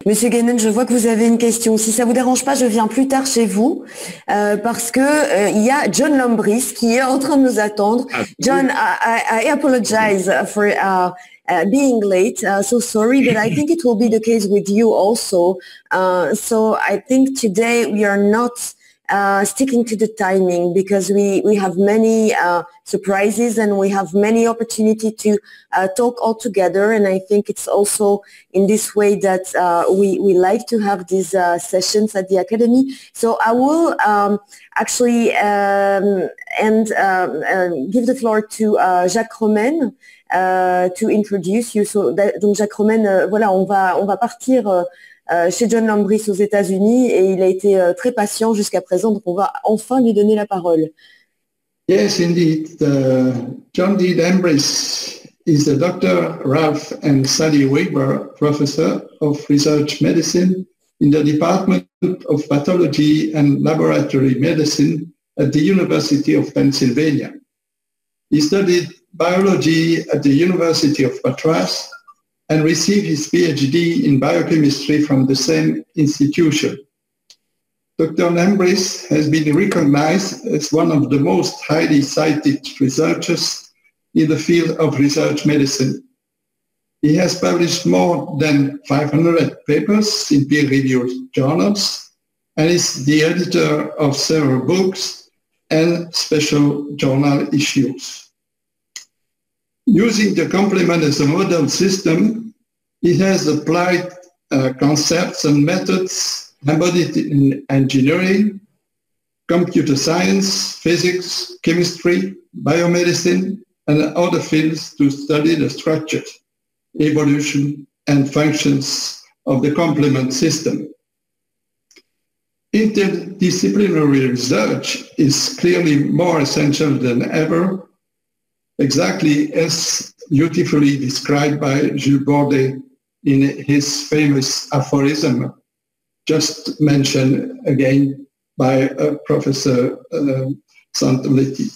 Monsieur Guénen, je vois que vous avez une question. Si ça vous dérange pas, je viens plus tard chez vous parce que il y a John Lambris qui est en train de nous attendre. John, I apologize for being late. So sorry, but I think it will be the case with you also. So I think today we are not sticking to the timing because we have many surprises and we have many opportunity to talk all together, and I think it's also in this way that we like to have these sessions at the Academy. So I will actually give the floor to Jacques Romain to introduce you. So donc Jacques Romain, voilà, on va partir chez John Lambris aux États-Unis et il a été très patient jusqu'à présent, donc on va enfin lui donner la parole. Yes, indeed. John D. Lambris is the Dr. Ralph and Sally Weber Professor of Research Medicine in the Department of Pathology and Laboratory Medicine at the University of Pennsylvania. He studied biology at the University of Madras and received his PhD in biochemistry from the same institution. Dr. Lambris has been recognized as one of the most highly cited researchers in the field of research medicine. He has published more than 500 papers in peer-reviewed journals and is the editor of several books and special journal issues. Using the complement as a model system, he has applied concepts and methods embodied in engineering, computer science, physics, chemistry, biomedicine, and other fields to study the structure, evolution, and functions of the complement system. Interdisciplinary research is clearly more essential than ever, exactly as beautifully described by Jules Bordet in his famous aphorism, just mentioned again by Professor Santoletti.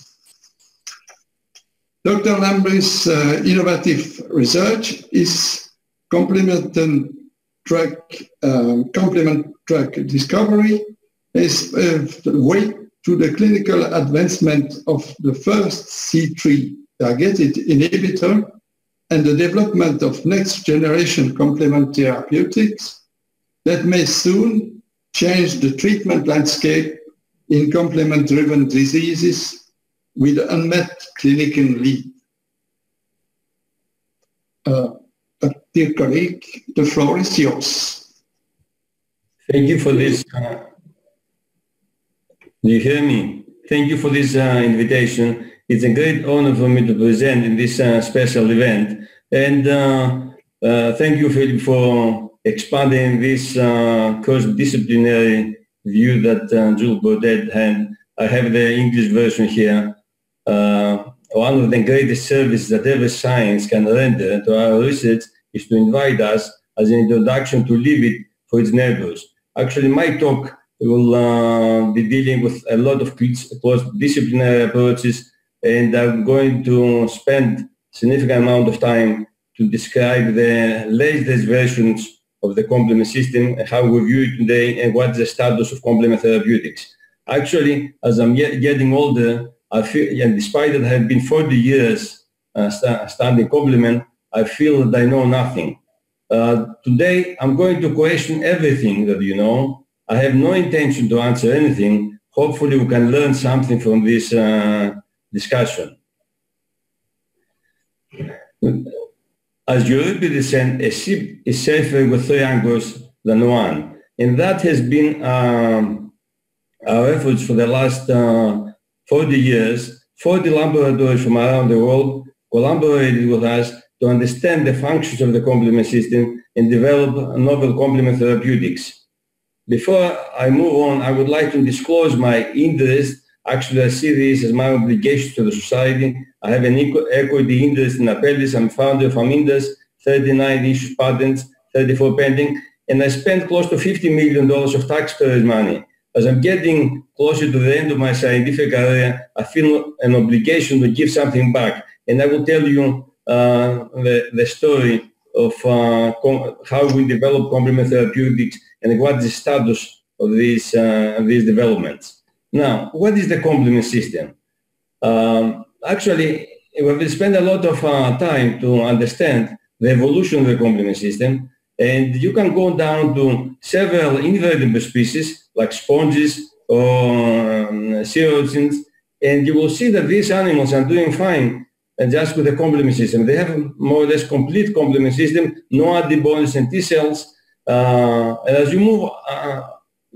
Dr. Lambris' innovative research is complement drug discovery is the way to the clinical advancement of the first C3 targeted inhibitor and the development of next generation complement therapeutics that may soon change the treatment landscape in complement-driven diseases with unmet clinical need. Dear colleague, the floor is yours. Thank you for this. Do you hear me? Thank you for this invitation. It's a great honor for me to present in this special event. And thank you, Philip, for expanding this cross-disciplinary view that Jules Bordet had. I have the English version here. One of the greatest services that every science can render to our research is to invite us as an introduction to leave it for its neighbors. Actually, my talk will be dealing with a lot of cross-disciplinary approaches, and I'm going to spend a significant amount of time to describe the latest versions of the complement system, how we view it today, and what's the status of complement therapeutics. Actually, as I'm getting older, I feel, and despite that I have been 40 years studying complement, I feel that I know nothing. Today, I'm going to question everything that you know. I have no intention to answer anything. Hopefully, we can learn something from this discussion. As Euripides said, a ship is safer with 3 anchors than one. And that has been our efforts for the last 40 years. 40 laboratories from around the world collaborated with us to understand the functions of the complement system and develop novel complement therapeutics. Before I move on, I would like to disclose my interest. Actually, I see this as my obligation to the society. I have an equity interest in Apellis. I'm founder of Amindus, 39 issued patents, 34 pending, and I spent close to $50 million of taxpayers' money. As I'm getting closer to the end of my scientific career, I feel an obligation to give something back. And I will tell you the story of how we develop complement therapeutics and what is the status of these developments. Now, what is the complement system? Actually, we spend a lot of time to understand the evolution of the complement system, and you can go down to several invertebrate species like sponges or sea urchins, and you will see that these animals are doing fine just with the complement system. They have more or less complete complement system, no antibodies and T cells. And as you move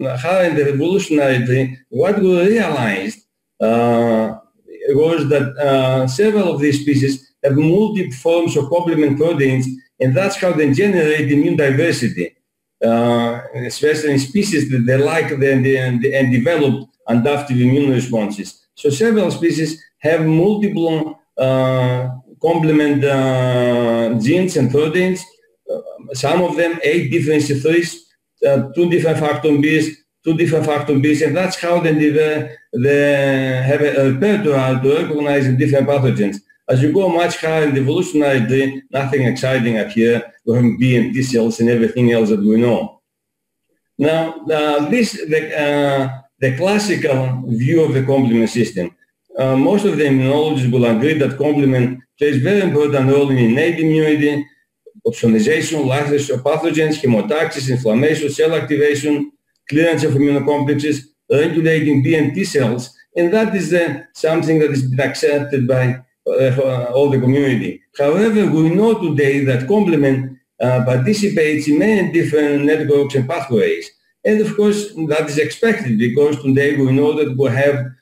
higher in the evolutionary tree, what we realized was that several of these species have multiple forms of complement proteins, and that's how they generate immune diversity, especially in species that they like and develop adaptive immune responses. So several species have multiple complement genes and proteins. Some of them 8 different C3s, 2 different factor Bs, 2 different factor Bs, and that's how they have a repertoire to recognize the different pathogens. As you go much higher in the evolutionary tree, nothing exciting up here. We have B and T cells and everything else that we know. Now, the classical view of the complement system. Most of the immunologists will agree that complement plays a very important role in innate immunity, opsonization, lysis of pathogens, hemotaxis, inflammation, cell activation, clearance of immunocomplexes, regulating B and T cells, and that is something that has been accepted by all the community. However, we know today that complement participates in many different networks and pathways, and of course that is expected because today we know that we have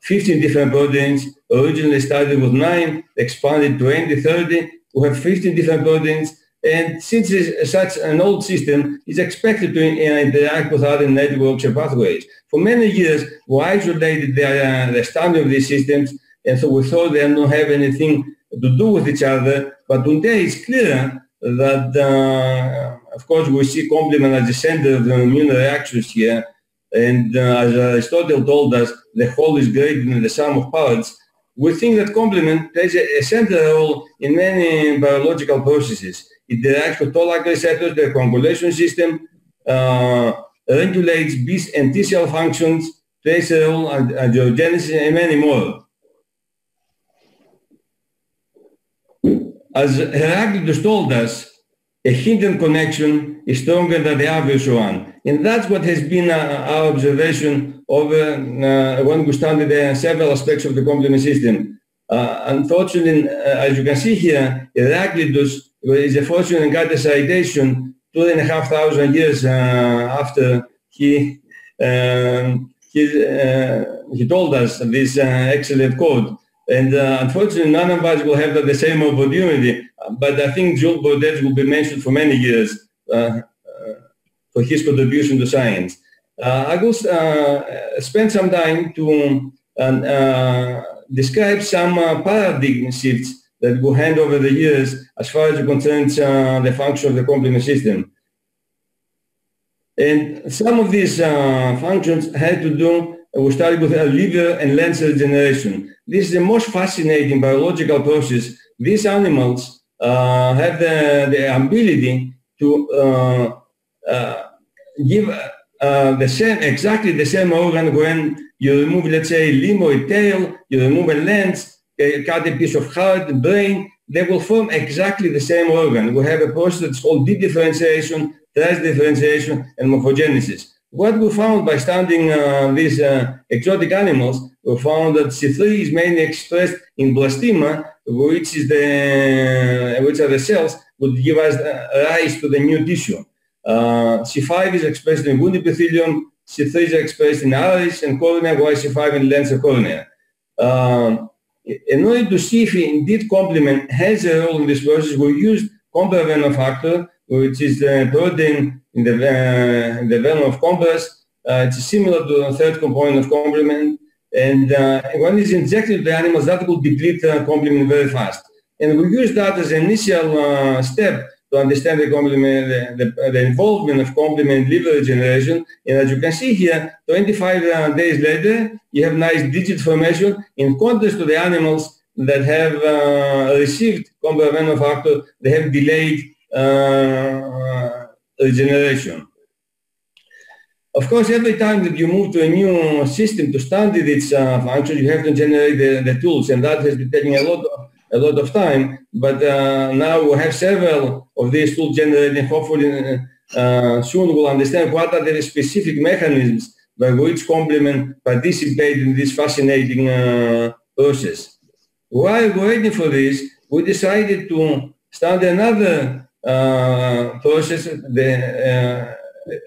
15 different proteins. Originally started with 9, expanded to 20, 30. We have 15 different proteins, and since it's such an old system, it's expected to interact with other networks and pathways. For many years, we isolated the study of these systems, and so we thought they don't have anything to do with each other. But today it's clear that, of course, we see complement as the center of the immune reactions here. And as Aristotle told us, the whole is greater than the sum of parts. We think that complement plays a central role in many biological processes. It interacts with toll-like receptors, the coagulation system, regulates B and T cell functions, plays a role in angiogenesis, and many more. As Heraclitus told us, a hidden connection is stronger than the obvious one. And that's what has been our observation over when we studied several aspects of the complement system. Unfortunately, as you can see here, Heraclitus is a fortune and got a citation 2,500 years after he told us this excellent quote. And unfortunately, none of us will have the same opportunity. But I think Jules Baudet will be mentioned for many years for his contribution to science. I will spend some time to describe some paradigm shifts that will hand over the years as far as it concerns the function of the complement system. And some of these functions had to do, we started with liver and lens regeneration. This is the most fascinating biological process. These animals have the ability to give exactly the same organ when you remove, let's say, a limb or a tail, you remove a lens, cut a piece of heart, brain, they will form exactly the same organ. We have a process that's called dedifferentiation, transdifferentiation, and morphogenesis. What we found by studying these exotic animals, we found that C3 is mainly expressed in blastema, which are the cells would give us rise to the new tissue. C5 is expressed in wound epithelium, C3 is expressed in iris and cornea, while C5 in lens and cornea. In order to see if indeed complement has a role in this process, we used complement factor, which is the protein in the venom of compress. It's similar to the third component of complement. And when it's injected to the animals, that will deplete complement very fast. And we use that as an initial step to understand the complement, the involvement of complement in liver regeneration. And as you can see here, 25 days later, you have nice digit formation in contrast to the animals that have received complement factor, they have delayed regeneration. Of course, every time that you move to a new system to study its function, you have to generate the tools, and that has been taking a lot of time. But now we have several of these tools generated. Hopefully, soon we'll understand what are the specific mechanisms by which complement participate in this fascinating process. While waiting for this, we decided to start another process,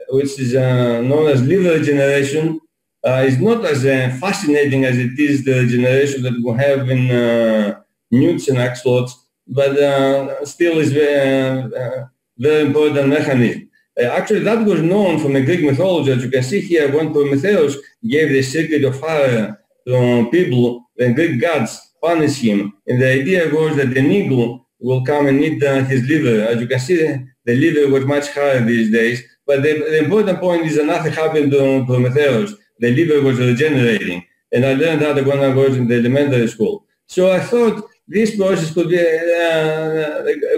which is known as liver regeneration. It's not as fascinating as it is the regeneration that we have in newts and axolots, but still is very important mechanism. Actually, that was known from the Greek mythology. As you can see here, when Prometheus gave the secret of fire to people, the Greek gods punished him, and the idea was that an eagle will come and eat his liver. As you can see, the liver was much higher these days. But the important point is that nothing happened to Prometheus. The liver was regenerating. And I learned that when I was in the elementary school. So I thought this process could be,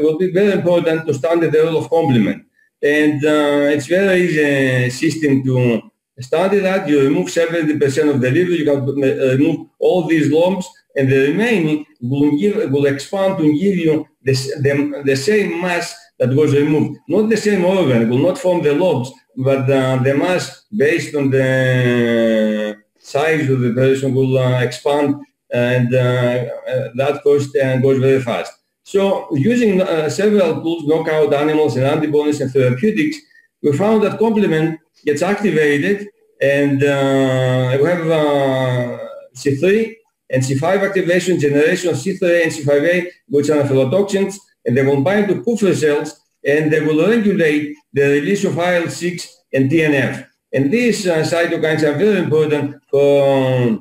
will be very important to study the role of complement. And it's very easy system to study that. You remove 70% of the liver, you can remove all these lumps, and the remaining will expand to give you the same mass that was removed. Not the same organ, will not form the lobes, but the mass based on the size of the person will expand, and that cost goes very fast. So using several tools, knockout animals and antibodies and therapeutics, we found that complement gets activated, and we have C3 and C5 activation, generation of C3A and C5A, which are phyllotoxins, and they will bind to Kupffer cells, and they will regulate the release of IL-6 and TNF. And these cytokines are very important for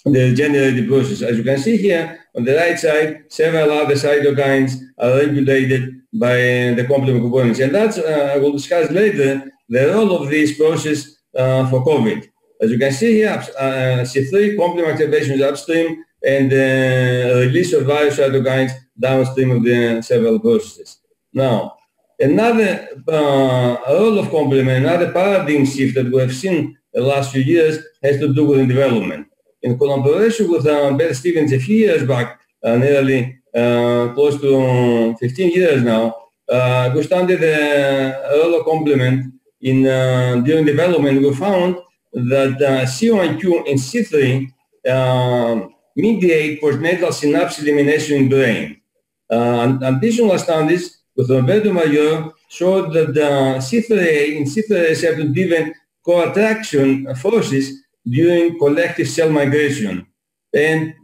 the regenerative process. As you can see here, on the right side, several other cytokines are regulated by the complement components. And that's, I will discuss later, the role of this process for COVID. As you can see here, C3 complement activation is upstream, and the release of various cytokines downstream of the several processes. Now, another role of complement, another paradigm shift that we have seen the last few years has to do with development. In collaboration with Beth Stevens a few years back, nearly close to 15 years now, we studied the role of complement in during development. We found that C1q and C3 mediate postnatal synapse elimination in brain. Additional studies with Roberto Mayor showed that C3A and C3 receptor driven co-attraction forces during collective cell migration. And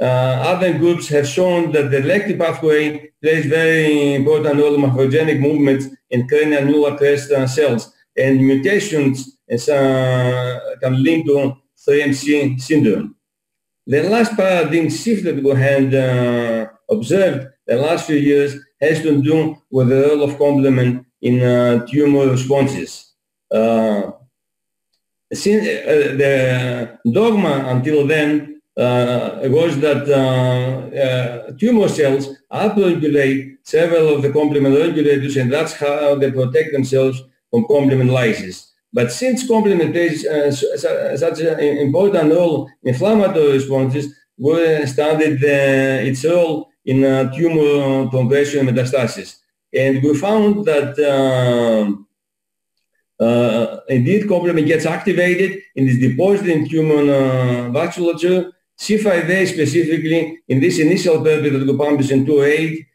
other groups have shown that the lectin pathway plays very important role in morphogenic movements in cranial neural crest cells, and mutations can link to 3MC syndrome. The last paradigm shift that we had observed the last few years has to do with the role of complement in tumor responses. Since the dogma until then was that tumor cells upregulate several of the complement regulators, and that's how they protect themselves from complement lysis. But since complement plays such an important role in inflammatory responses, we studied its role in tumor progression and metastasis. And we found that indeed complement gets activated and is deposited in tumor vasculature. C5A specifically, in this initial paper that we published in 2008,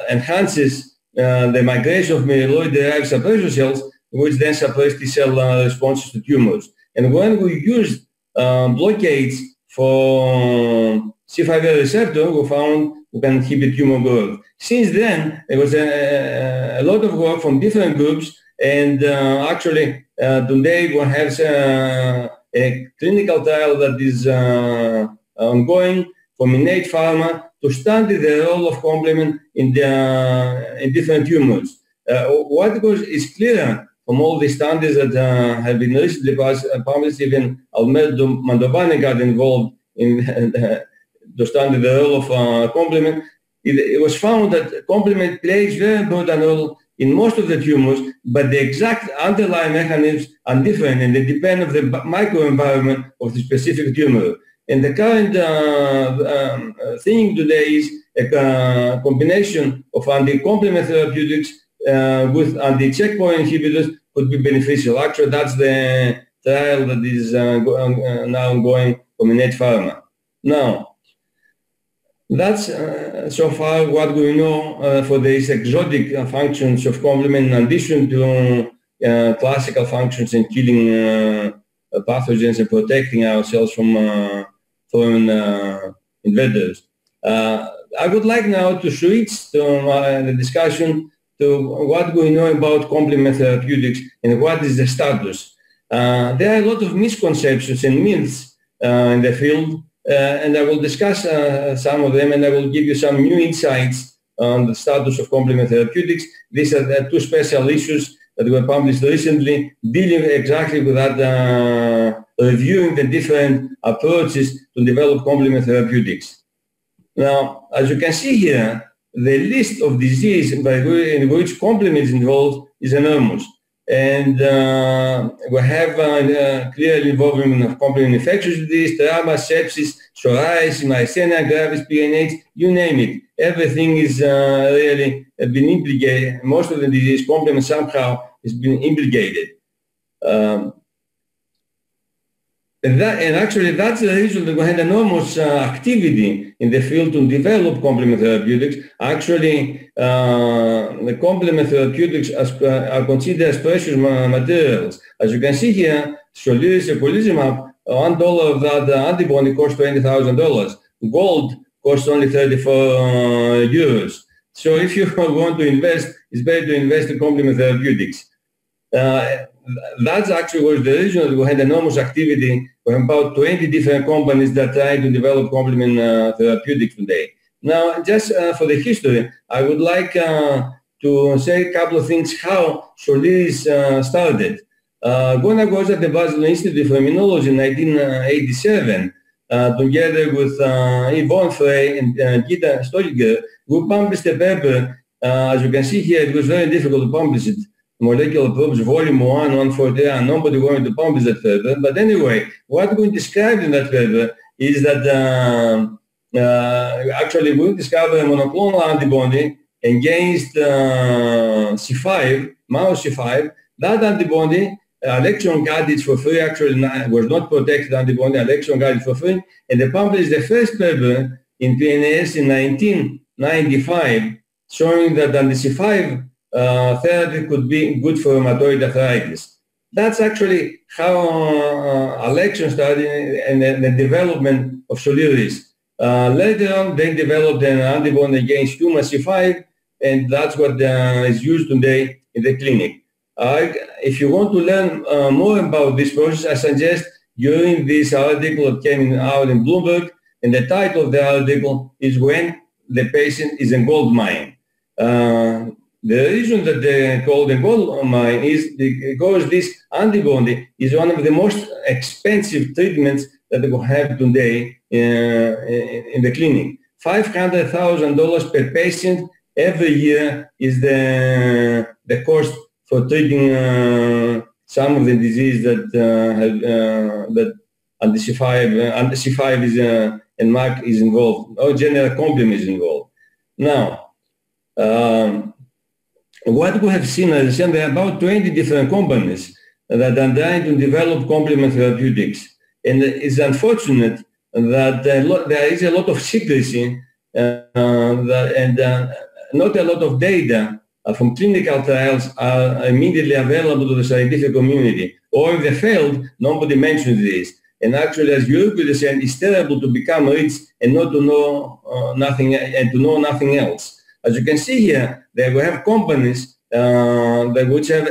enhances the migration of myeloid-derived suppressor cells, which then suppress T-cell responses to tumors. And when we used blockades for C5A receptor, we found we can inhibit tumor growth. Since then, there was a lot of work from different groups, and actually today we have a clinical trial that is ongoing from Innate Pharma to study the role of complement in different tumors. What is clear from all the studies that have been recently published, even Almeida Mantovani got involved understand the role of complement, it was found that complement plays very important role in most of the tumors, but the exact underlying mechanisms are different and they depend on the microenvironment of the specific tumor. And the current thing today is a combination of anti-complement therapeutics with anti-checkpoint inhibitors could be beneficial. Actually, that's the trial that is now ongoing from Innate Pharma. Now, that's so far what we know for these exotic functions of complement in addition to classical functions in killing pathogens and protecting ourselves from foreign invaders. I would like now to switch to the discussion to what we know about complement therapeutics and what is the status. There are a lot of misconceptions and myths in the field, and I will discuss some of them, and I will give you some new insights on the status of complement therapeutics. These are the two special issues that were published recently, dealing exactly with that, reviewing the different approaches to develop complement therapeutics. Now, as you can see here, the list of diseases in which complement is involved is enormous. And we have clear involvement of complement infectious disease, trauma, sepsis, psoriasis, myasthenia gravis, PNH, you name it. Everything is really been implicated. Most of the disease complement somehow has been implicated. And actually, that's the reason that we had enormous activity in the field to develop complement therapeutics. Actually, the complement therapeutics are considered as precious materials. As you can see here, Soliris eculizumab, $1 of that antibody costs $20,000. Gold costs only 34 euros. So if you want to invest, it's better to invest in complement therapeutics. That's actually was the reason that we had enormous activity with about 20 different companies that try to develop complement therapeutics today. Now, just for the history, I would like to say a couple of things how Soliris started. Gunnar was at the Basel Institute for Immunology in 1987, together with Yvonne Frey and Gita Stolger, who published a paper. As you can see here, it was very difficult to publish it. Molecular Probes, Volume 1, 140, nobody wanted to publish that paper. But anyway, what we described in that paper is that actually we discovered a monoclonal antibody against C5, mouse C5. That antibody, Alexion got it for free, actually was not protected antibody, Alexion got it for free, and they published the first paper in PNAS in 1995 showing that anti-C5 therapy could be good for rheumatoid arthritis. That's actually how Alexion started and the development of Soliris. Later on, they developed an antibody against tumor C5, and that's what is used today in the clinic. If you want to learn more about this process, I suggest you read this article that came out in Bloomberg, and the title of the article is When the Patient is a Gold Mine. The reason that they call the gold mine is because this antibody is one of the most expensive treatments that we have today in the clinic. $500,000 per patient every year is the cost for treating some of the disease that anti-C5 is and MAC is involved, or general complement is involved. Now, what we have seen, as I said, there are about 20 different companies that are trying to develop complement therapeutics. And it's unfortunate that there is a lot of secrecy and not a lot of data from clinical trials are immediately available to the scientific community. Or if they failed, nobody mentions this. And actually, as you said, it's terrible to become rich and not to know nothing and to know nothing else. As you can see here, we have companies which have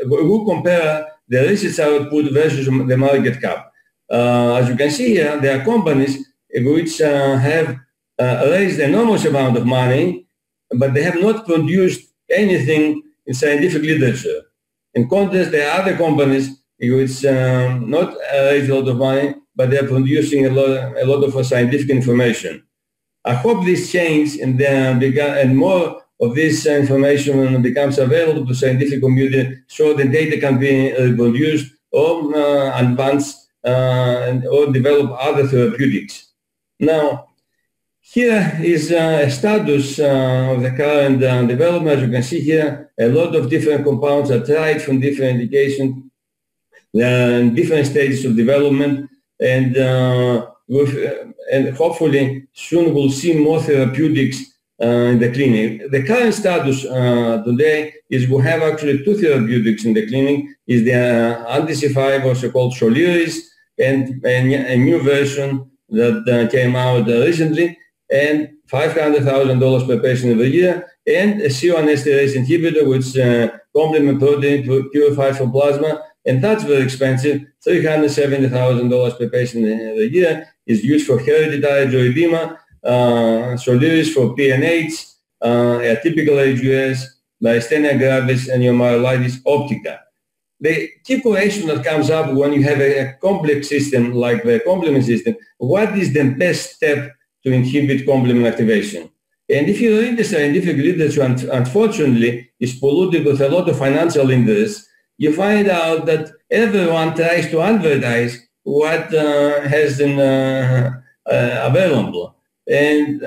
who compare the research output versus the market cap. As you can see here, there are companies which have raised an enormous amount of money, but they have not produced anything in scientific literature. In contrast, there are other companies which not raised a lot of money, but they're producing a lot of scientific information. I hope this changes and more of this information becomes available to scientific community so the data can be reproduced or advanced or develop other therapeutics. Now, here is a status of the current development. As you can see here, a lot of different compounds are tried from different indications, different stages of development, and hopefully soon we'll see more therapeutics in the clinic. The current status today is we have actually two therapeutics in the clinic, is the anti-C5, also called Soliris, and a new version that came out recently, and $500,000 per patient every year, and a C1 esterase inhibitor, which complement protein purified from plasma, and that's very expensive, $370,000 per patient every year, is used for hereditary angioedema, Soliris for PNH, atypical AGS, myasthenia gravis, and myelitis optica. The key question that comes up when you have a complex system like the complement system, what is the best step to inhibit complement activation? And if you read the scientific literature, unfortunately, it's polluted with a lot of financial interests, you find out that everyone tries to advertise what has been available. And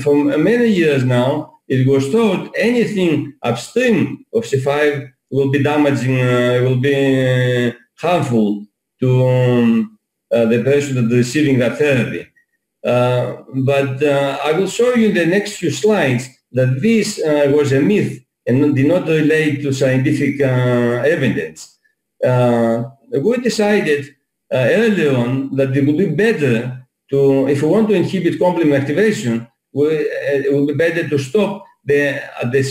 for many years now, it was thought anything upstream of C5 will be damaging, will be harmful to the person that is receiving that therapy. But I will show you in the next few slides that this was a myth and did not relate to scientific evidence. We decided earlier on that it would be better to, if we want to inhibit complement activation, it would be better to stop at the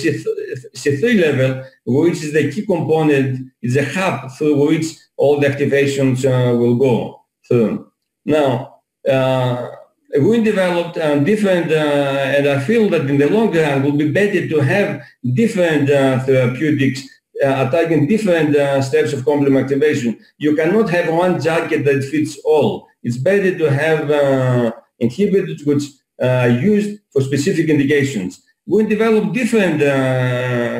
C3 level, which is the key component, is a hub through which all the activations will go through. Now, we developed different, and I feel that in the long run it will be better to have different therapeutics attacking different steps of complement activation. You cannot have one jacket that fits all. It's better to have inhibitors which are used for specific indications. We develop different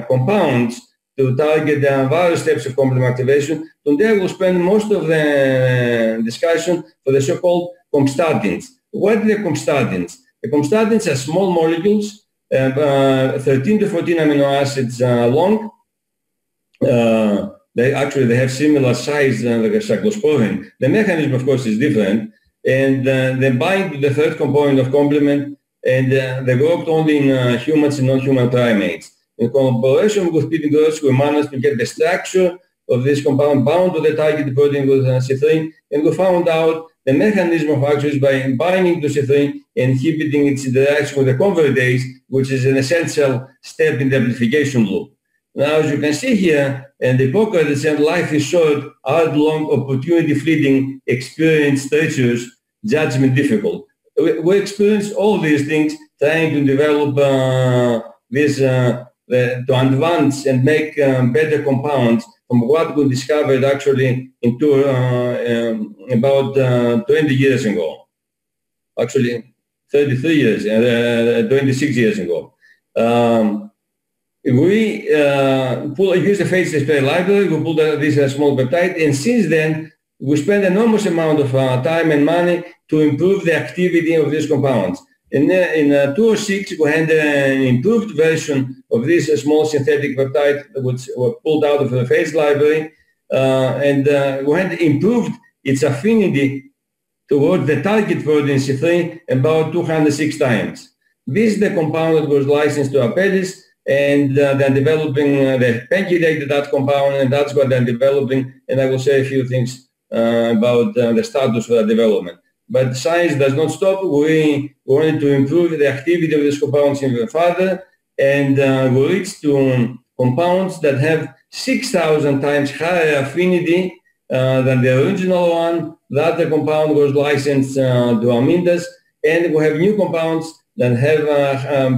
compounds to target various steps of complement activation. Today we'll spend most of the discussion for the so-called compstatins. What are the compstatins? The compstatins are small molecules, 13 to 14 amino acids long. They have similar size like a cyclosporine. The mechanism, of course, is different, and they bind to the third component of complement, and they worked only in humans and non-human primates. In collaboration with Peter Gross, we managed to get the structure of this compound bound to the target protein with C3, and we found out the mechanism of action is by binding to C3, inhibiting its interaction with the convertase, which is an essential step in the amplification loop. Now, as you can see here, and Hippocrates said life is short, art long, opportunity fleeting, experience treacherous, judgment difficult. We experience all these things trying to develop to advance and make better compounds from what we discovered actually into about 20 years ago. Actually, 33 years, 26 years ago. We use the phage display library, we pulled this small peptide, and since then, we spend enormous amount of time and money to improve the activity of these compounds. In 2006, we had an improved version of this small synthetic peptide which were pulled out of the phage library, and we had improved its affinity towards the target protein C3 about 206 times. This is the compound that was licensed to Apellis, and they're developing, they pancreated that compound, and that's what they're developing, and I will say a few things about the status of that development. But science does not stop. We wanted to improve the activity of these compounds even further, and we reached to compounds that have 6,000 times higher affinity than the original one. That the compound was licensed to Amindus, and we have new compounds that have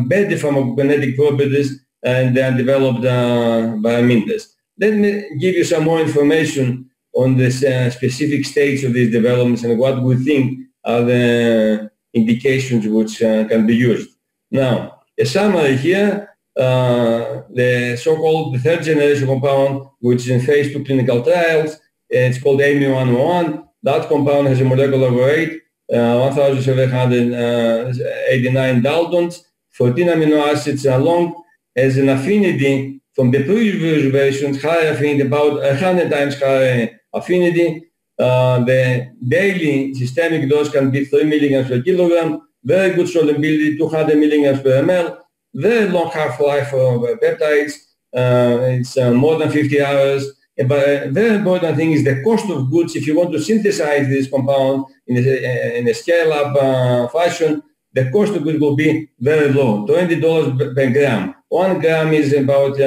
better pharmacokinetic properties, and they are developed by Amindus. Let me give you some more information on the specific stage of these developments and what we think are the indications which can be used. Now, a summary here, the so-called third generation compound, which is in phase 2 clinical trials, it's called IMMUNOTHERAPIES. That compound has a molecular weight, 1,789 Daltons, 14 amino acids long, has an affinity from the previous versions, higher affinity, about 100 times higher affinity. The daily systemic dose can be 3 milligrams per kilogram, very good solubility, 200 milligrams per ml, very long half-life for peptides, it's more than 50 hours. But a very important thing is the cost of goods. If you want to synthesize this compound in a scale-up fashion, the cost of goods will be very low, $20 per gram. 1 gram is about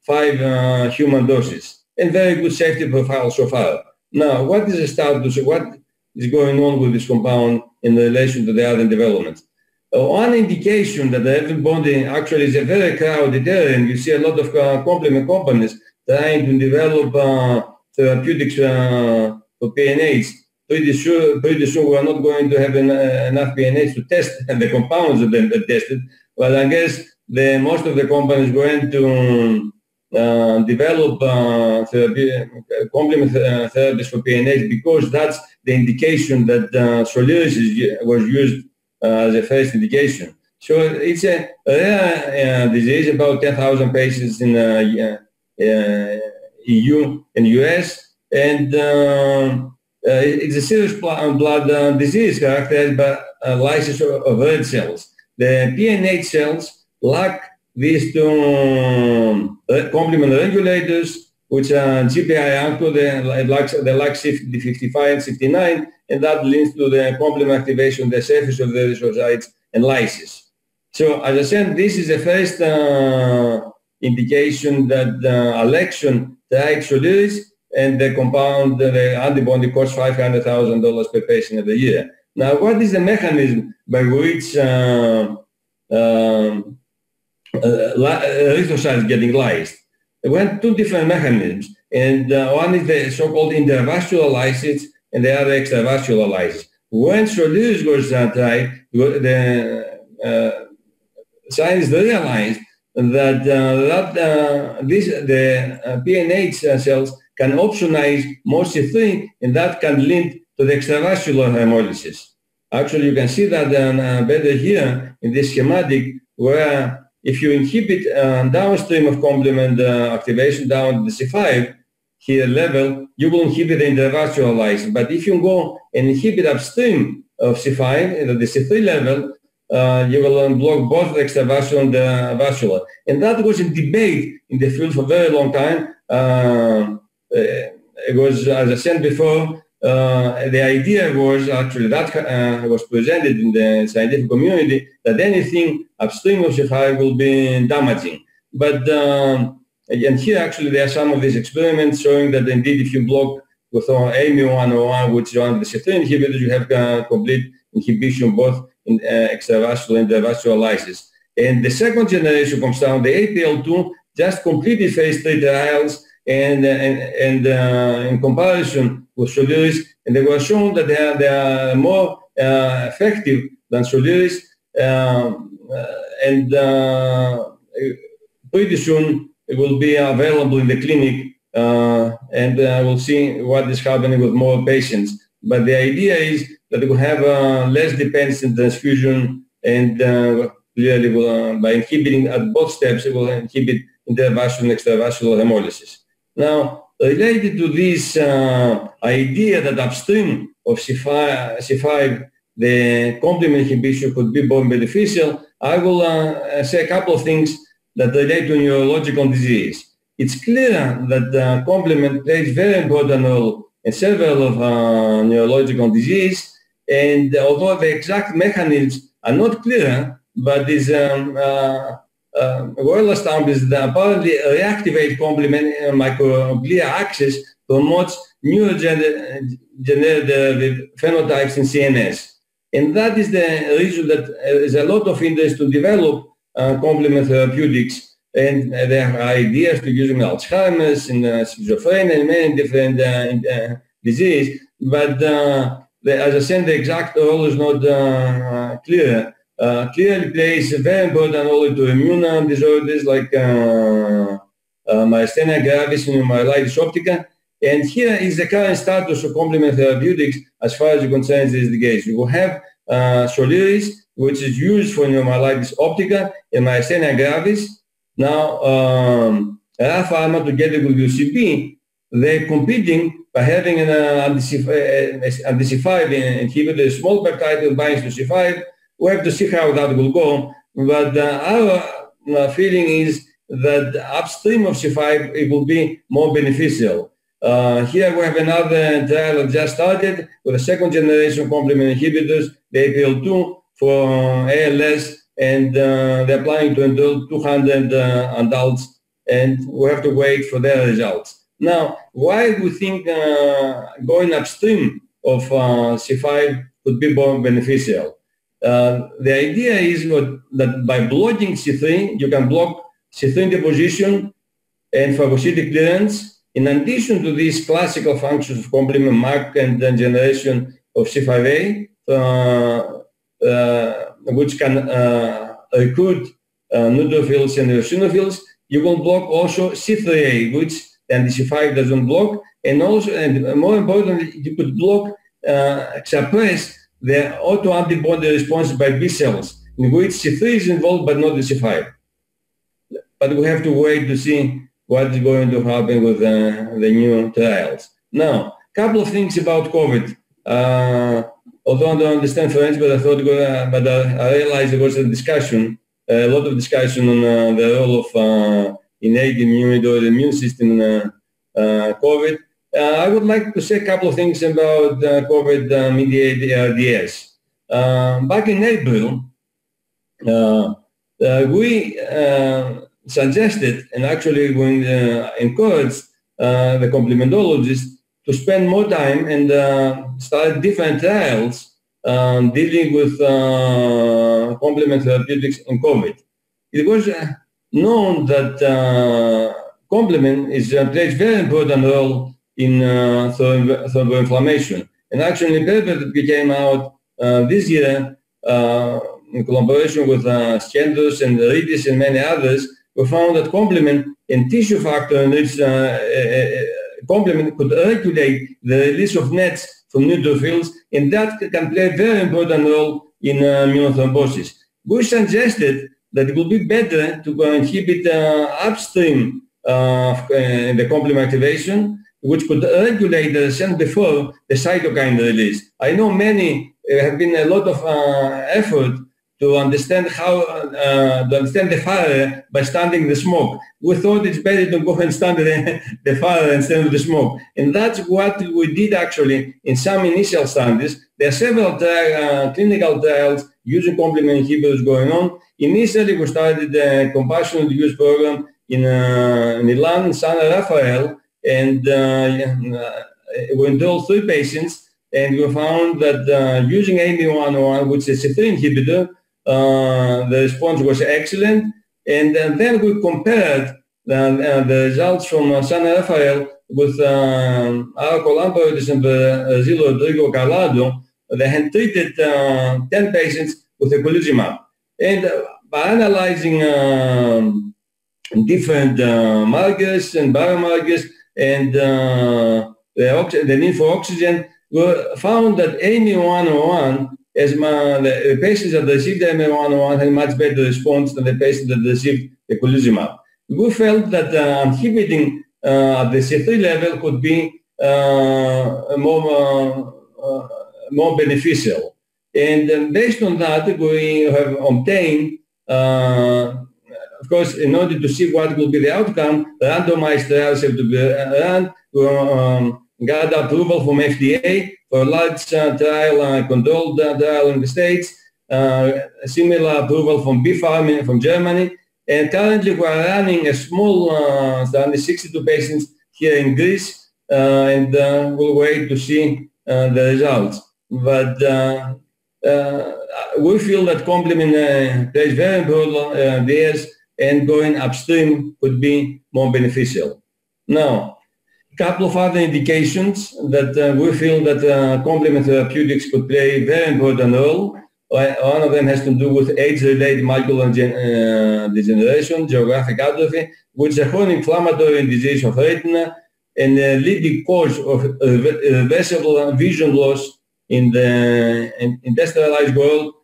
5 human doses, and very good safety profile so far. Now, what is the status? What is going on with this compound in relation to the other developments? One indication that everybody actually is a very crowded area, and you see a lot of complement companies trying to develop therapeutics for PNH. Pretty soon we are not going to have enough PNH to test the compounds that are tested. But I guess most of the companies going to develop complement therapies for PNH because that's the indication that Soliris was used as a first indication. So it's a rare disease, about 10,000 patients in EU and US, and it's a serious blood disease characterized by lysis of red cells. The PNH cells lack these two complement regulators, which are GPI active. They lack CD55 and 69, and that leads to the complement activation of the surface of the erythrocytes and lysis. So as I said, this is the first indication that Alexion tried Soliris, and the compound, the antibody, costs $500,000 per patient every year. Now, what is the mechanism by which erythrocytes getting lysed? There were two different mechanisms, and one is the so-called intravascular lysis, and the other extravascular lysis. When Soliris was tried, the scientists realized that the PNH cells can opsonize MOCI3, and that can lead to the extravascular hemolysis. Actually, you can see that better here in this schematic, where if you inhibit downstream of complement activation down to the C5 here level, you will inhibit the intravascular lysis. But if you go and inhibit upstream of C5 at the C3 level, you will block both the extravascular and the vascular. And that was in debate in the field for a very long time. It was, as I said before, the idea was actually that was presented in the scientific community that anything upstream of C5 will be damaging. But and here actually there are some of these experiments showing that indeed if you block with IMMUNOTHERAPIES, which is one of the C3 inhibitors, you have complete inhibition both in extravascular and intravascular lysis. And the second generation compound, the APL2, just completed phase 3 trials, and in comparison with Soliris, and they were shown that they are more effective than Soliris, and pretty soon it will be available in the clinic, and we'll see what is happening with more patients. But the idea is that we will have less dependence on transfusion, and clearly by inhibiting at both steps, it will inhibit intravascular and extravascular hemolysis. Now, related to this idea that upstream of C5 the complement inhibition could be more beneficial, I will say a couple of things that relate to neurological disease. It's clear that complement plays a very important role in several of neurological disease, and although the exact mechanisms are not clear, but is well established that apparently reactivate complement microglia axis promotes neurodegenerative phenotypes in CNS. And that is the reason that there is a lot of interest to develop complement therapeutics And there are ideas to use them in Alzheimer's, in schizophrenia, and many different diseases. But as I said, the exact role is not clear. Clearly plays a very important role to immune disorders like myasthenia gravis and myelitis optica. And here is the current status of complement therapeutics as far as it concerns this case. We will have Soliris, which is used for myelitis optica and myasthenia gravis. Now, Pharma together with UCB, they're competing by having an anti-C5 inhibitor, a small peptide that binds to C5. We have to see how that will go. But our feeling is that upstream of C5, it will be more beneficial. Here we have another trial that just started with a second generation complement inhibitors, the APL2 for ALS, and they're planning to enroll 200 adults, and we have to wait for their results. Now, why do we think going upstream of C5 could be more beneficial? The idea is that by blocking C3, you can block C3 deposition and phagocytic clearance, in addition to these classical functions of complement mark and generation of C5a, which can recruit neutrophils and eosinophils. You will block also C3a, which the anti-C5 doesn't block, and also, and more importantly, you could block, suppress the autoantibody response by B cells, in which C3 is involved but not the C5. But we have to wait to see what is going to happen with the new trials. Now, a couple of things about COVID. Although I don't understand French, but I thought, but I realized there was a discussion, a lot of discussion on the role of innate immunity or the immune system in COVID. I would like to say a couple of things about COVID-mediated ARDS. Back in April, we suggested and actually we encouraged the complementologists to spend more time and start different trials dealing with complement therapeutics in COVID. It was known that complement plays a very important role in thromboinflammation. And actually, a paper that came out this year in collaboration with Scandus and Ridis and many others, we found that complement and tissue factor enriched complement could regulate the release of nets from neutrophils, and that can play a very important role in immunothrombosis. We suggested that it would be better to inhibit upstream the complement activation, which could regulate, as I said before, the cytokine release. I know many have been a lot of effort to understand how to understand the fire by studying the smoke. We thought it's better to go and study the fire instead of the smoke. And that's what we did actually in some initial studies. There are several clinical trials using complement inhibitors going on. Initially, we started a compassionate use program in Milan, San Rafael, and we enrolled 3 patients, and we found that using IMMUNOTHERAPIES, which is a C3 inhibitor, the response was excellent. And then we compared the results from San Rafael with our collaborators in Brazil, Rodrigo Carlado. They had treated 10 patients with eculizumab. And by analyzing different markers and biomarkers and the need for oxygen, we found that IMMUNOTHERAPIES, as the patients that received IMMUNOTHERAPIES had much better response than the patients that received eculizumab. We felt that inhibiting at the C3 level could be more beneficial. And based on that, we have obtained, of course, in order to see what will be the outcome, randomized trials have to be run. We got approval from FDA for a large trial, controlled trial in the States, similar approval from BfArM from Germany. And currently we are running a small study, 62 patients here in Greece, and we'll wait to see the results. But we feel that complement plays very important. and going upstream could be more beneficial. Now, a couple of other indications that we feel that complement therapeutics could play a very important role. One of them has to do with age-related macular degeneration, geographic atrophy, which is a chronic inflammatory disease of retina and a leading cause of irreversible vision loss in the industrialized world,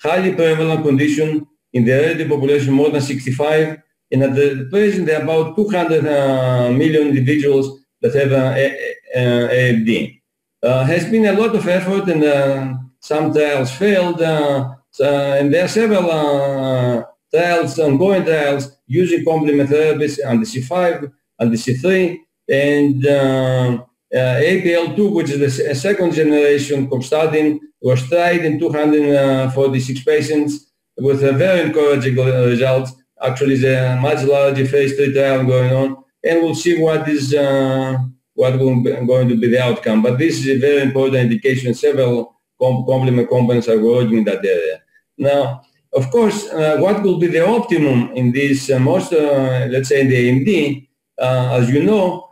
highly prevalent condition in the elderly population more than 65, and at the present there are about 200 million individuals that have AMD. Has been a lot of effort, and some trials failed, and there are several trials, ongoing trials, using complement therapies on the C5, on the C3, and APL2, which is the second generation compstatin, was tried in 246 patients with very encouraging results. Actually, there's a much larger phase 3 trial going on, and we'll see what is going to be the outcome. But this is a very important indication. Several complement components are working in that area. Now, of course, what will be the optimum in this most, let's say, in the AMD, as you know,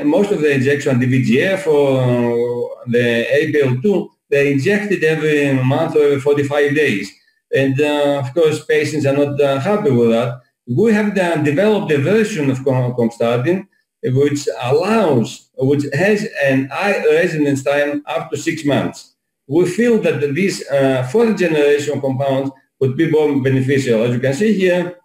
most of the injection, the VGF or the APL2, they're injected every month or every 45 days. And of course, patients are not happy with that. We have developed a version of compstatin which has an eye residence time up to 6 months. We feel that these fourth generation compounds would be more beneficial. As you can see here,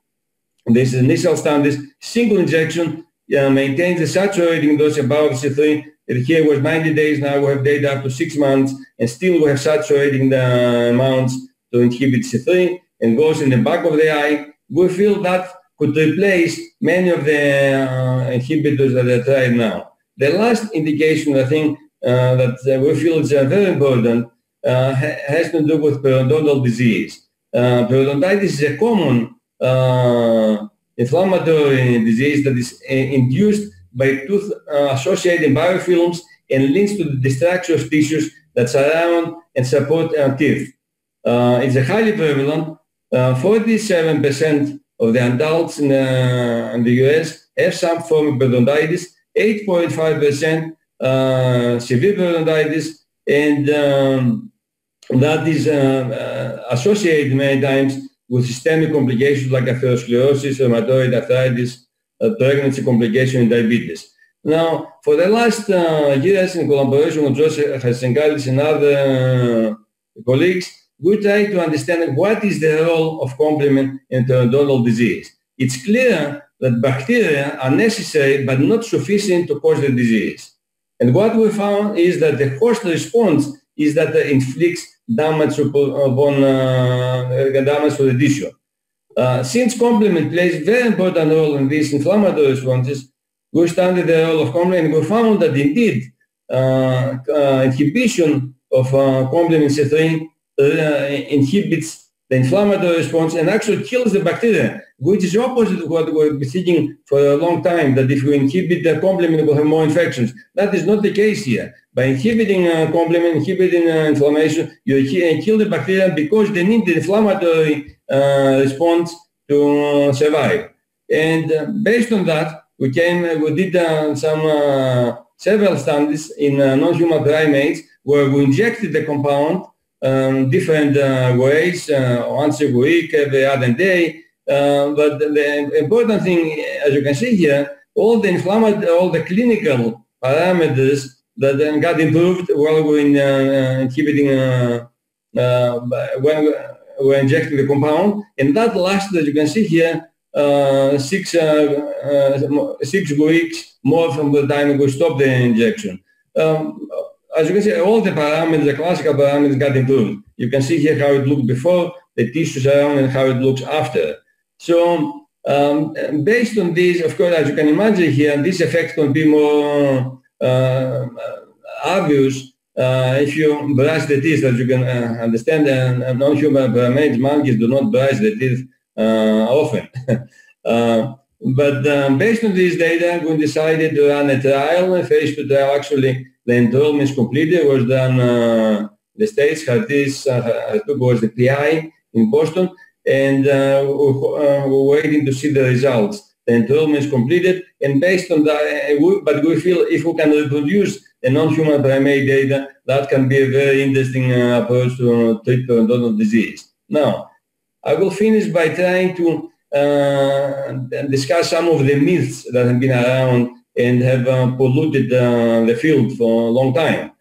this initial studies, single injection maintains the saturating dose above C3. Here was 90 days, now we have data up to 6 months, and still we have saturating the amounts to inhibit C3 and goes in the back of the eye. We feel that could replace many of the inhibitors that are tried now. The last indication, I think, that we feel is very important has to do with periodontal disease. Periodontitis is a common inflammatory disease that is induced by tooth-associated biofilms and links to the destruction of tissues that surround and support our teeth. It's a highly prevalent. 47% of the adults in the US have some form of periodontitis, 8.5% severe periodontitis, and that is associated many times with systemic complications like atherosclerosis, rheumatoid arthritis, pregnancy complication, and diabetes. Now, for the last years, in collaboration with Joseph Hasenkalis and other colleagues, we try to understand what is the role of complement in periodontal disease. It's clear that bacteria are necessary but not sufficient to cause the disease. And what we found is that the host response is that it inflicts damage upon damage to the tissue. Since complement plays a very important role in these inflammatory responses, we studied the role of complement, and we found that indeed inhibition of complement C3 inhibits the inflammatory response and actually kills the bacteria, which is opposite to what we've been thinking for a long time, that if you inhibit the complement, we'll have more infections. That is not the case here. By inhibiting complement, inhibiting inflammation, you kill the bacteria because they need the inflammatory response to survive. And based on that, we did several studies in non-human primates where we injected the compound different ways, once a week, every other day. But the important thing, as you can see here, all the clinical parameters that then got improved while we're inhibiting, when we're injecting the compound, and that lasted, as you can see here, 6 weeks more from the time we stopped the injection. As you can see, all the parameters, the classical parameters got improved. You can see here how it looked before, the tissues around, and how it looks after. So based on this, of course, as you can imagine here, this effect can be more obvious if you brush the teeth. As you can understand, non-human primates, monkeys do not brush the teeth often. But based on this data, we decided to run a trial, a phase 2 trial. Actually, the enrollment is completed. It was done the States. This was the PI in Boston. and we're waiting to see the results. The enrollment is completed, and based on that, but we feel if we can reproduce the non-human primate data, that can be a very interesting approach to treat periodontal disease. Now, I will finish by trying to discuss some of the myths that have been around and have polluted the field for a long time.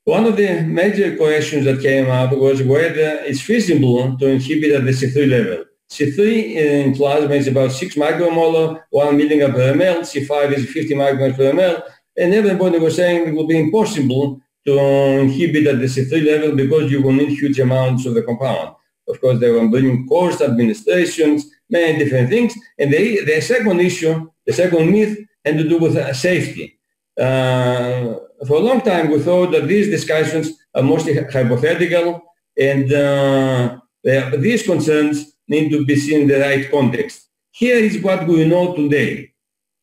One of the major questions that came up was whether it's feasible to inhibit at the C3 level. C3 in plasma is about 6 micromolar, 1 milligram per ml. C5 is 50 micrograms per ml. And everybody was saying it will be impossible to inhibit at the C3 level because you will need huge amounts of the compound. Of course, they were bringing cost, administrations, many different things. And the second issue, the second myth, had to do with safety. For a long time, we thought that these discussions are mostly hypothetical, and these concerns need to be seen in the right context. Here is what we know today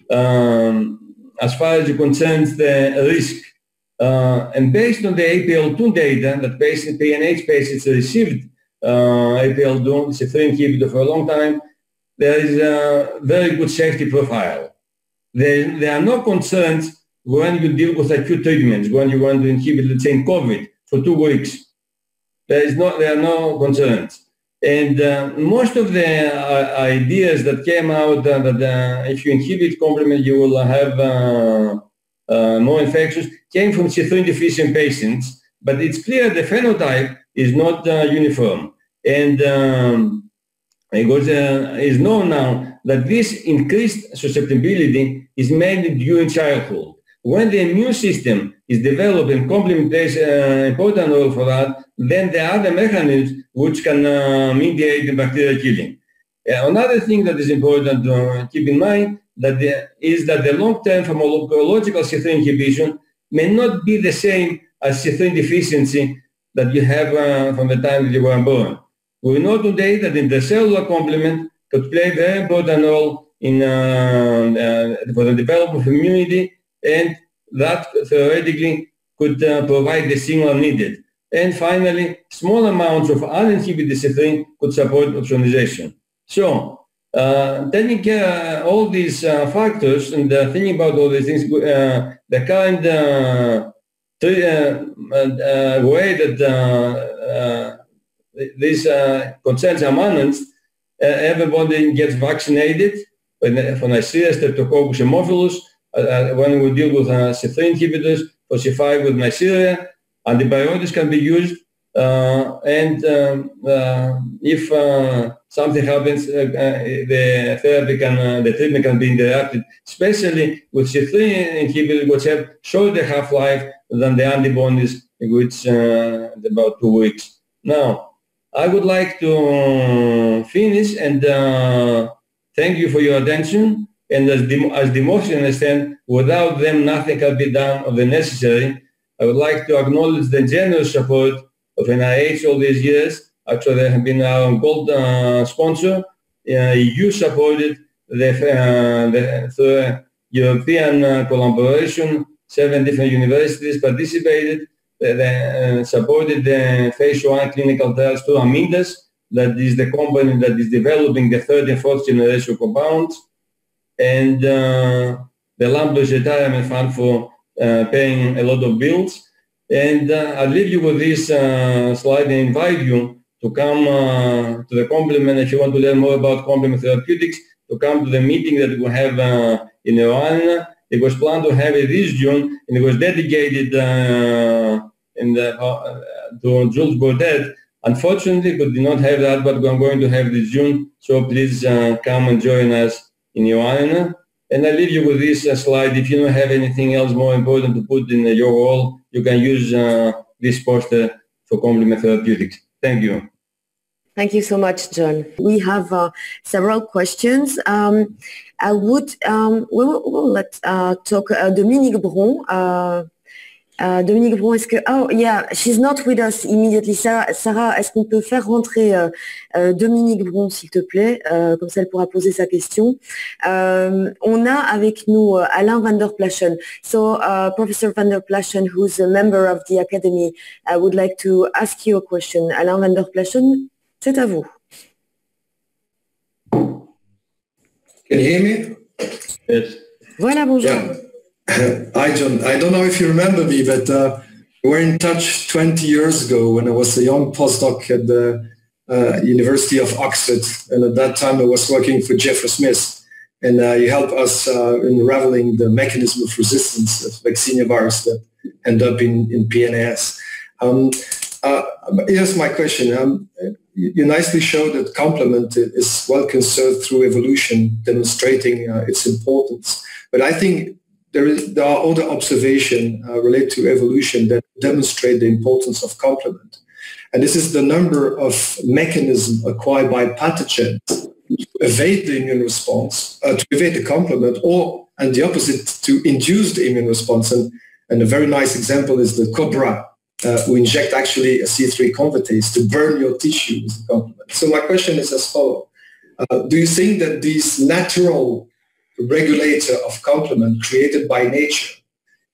as far as it concerns the risk. And based on the APL2 data that PNH patients received APL2, C3 inhibitor for a long time, there is a very good safety profile. There are no concerns when you deal with acute treatments, when you want to inhibit, let's say, in COVID for 2 weeks. There are no concerns. And most of the ideas that came out that if you inhibit complement, you will have more infections, came from C3 deficient patients. But it's clear the phenotype is not uniform. And it's known now that this increased susceptibility is mainly during childhood. When the immune system is developed and complement plays an important role for that, then there are other mechanisms which can mediate the bacterial killing. Another thing that is important to keep in mind is that the long-term pharmacological C3 inhibition may not be the same as C3 deficiency that you have from the time that you were born. We know today that intercellular complement could play a very important role in for the development of immunity, and that theoretically could provide the signal needed. And finally, small amounts of uninhibited C3 could support opsonization. So, taking care of all these factors and thinking about all these things, the current way that these concerns are managed, everybody gets vaccinated for Neisseria, Streptococcus haemophilus. When we deal with C3 inhibitors, for C5 with Neisseria, antibiotics can be used, and if something happens, the therapy the treatment can be interrupted, especially with C3 inhibitors, which have shorter half-life than the antibodies, which about 2 weeks. Now, I would like to finish and thank you for your attention. And as democracy understand, without them, nothing can be done of the necessary. I would like to acknowledge the generous support of NIH all these years. Actually, they have been our gold sponsor. EU supported the European collaboration. 7 different universities participated. They supported the phase 1 clinical trials through Amindus, that is the company that is developing the 3rd and 4th generation compounds, and the Lambris retirement fund for paying a lot of bills. And I'll leave you with this slide and invite you to come to the complement if you want to learn more about complement therapeutics, to come to the meeting that we have in Iran. It was planned to have it this June, and it was dedicated to Jules Baudet. Unfortunately, we did not have that, but we're going to have this June. So please come and join us in Ioannina. And I leave you with this slide. If you don't have anything else more important to put in your wall, you can use this poster for complement therapeutics. Thank you. Thank you so much, John. We have several questions. We will let talk Dominique Bron. Dominique Bron, oh yeah, she's not with us immediately. Sarah, est-ce qu'on peut faire rentrer Dominique Bron, s'il te plaît, comme ça elle pourra poser sa question. On a avec nous Alain van der Plassen. So Professor van der Plassen, who's a member of the Academy, I would like to ask you a question. Alain van der Plassen? C'est à vous. Can you hear me? Yes. Voilà, bonjour. Yeah. Hi, John. I don't know if you remember me, but we were in touch 20 years ago when I was a young postdoc at the University of Oxford. And at that time, I was working for Jeffrey Smith. And you helped us in unraveling the mechanism of resistance of vaccinia virus that end up in PNAS. Here's my question. You nicely showed that complement is well conserved through evolution, demonstrating its importance. But I think there are other observations related to evolution that demonstrate the importance of complement. And this is the number of mechanisms acquired by pathogens to evade the immune response, to evade the complement, or, and the opposite, to induce the immune response. And a very nice example is the cobra, who inject actually a C3 convertase to burn your tissue with the complement. So my question is as follows. Do you think that these natural regulator of complement created by nature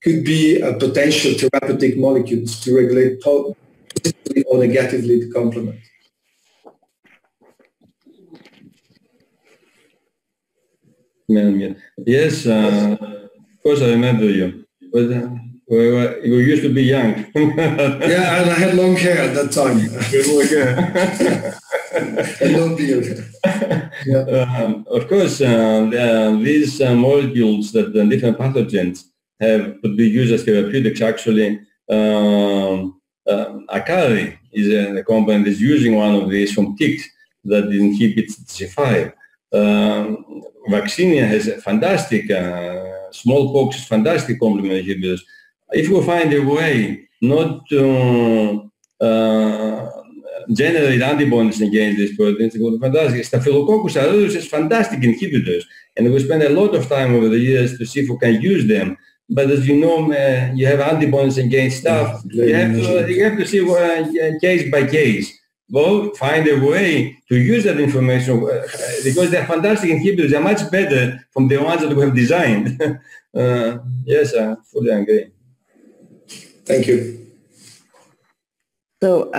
could be a potential therapeutic molecules to regulate positively or negatively the complement? Yes, of course I remember you. But you used to be young. Yeah, and I had long hair at that time. And no beard. Yeah. Of course, these molecules that the different pathogens have could be used as therapeutics. Actually, Akari is a company that is using one of these from ticks that inhibits C5. Vaccinia has a fantastic, smallpox, fantastic complement inhibitors. If we find a way not to generate antibodies against these proteins, it's fantastic. Staphylococcus aureus is fantastic inhibitors, and we spend a lot of time over the years to see if we can use them. But as you know, you have antibodies against stuff. You have to see case by case. Well, find a way to use that information because they're fantastic inhibitors. They're much better from the ones that we have designed. Yes, I fully agree. Thank you. So,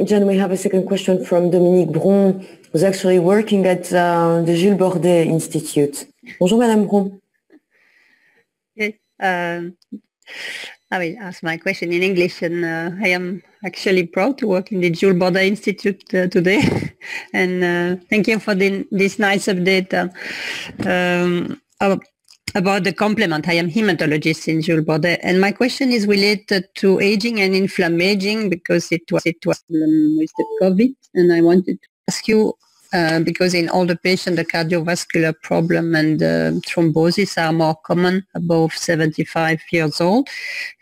John, we have a second question from Dominique Bron, who's actually working at the Jules Bordet Institute. Bonjour, Madame Bron. Yes, I will ask my question in English, and I am actually proud to work in the Jules Bordet Institute today. And thank you for this nice update about the complement. I am hematologist in Jules Bordet, and my question is related to aging and inflammation because it was with the COVID, and I wanted to ask you because in older patients the cardiovascular problem and thrombosis are more common above 75 years old.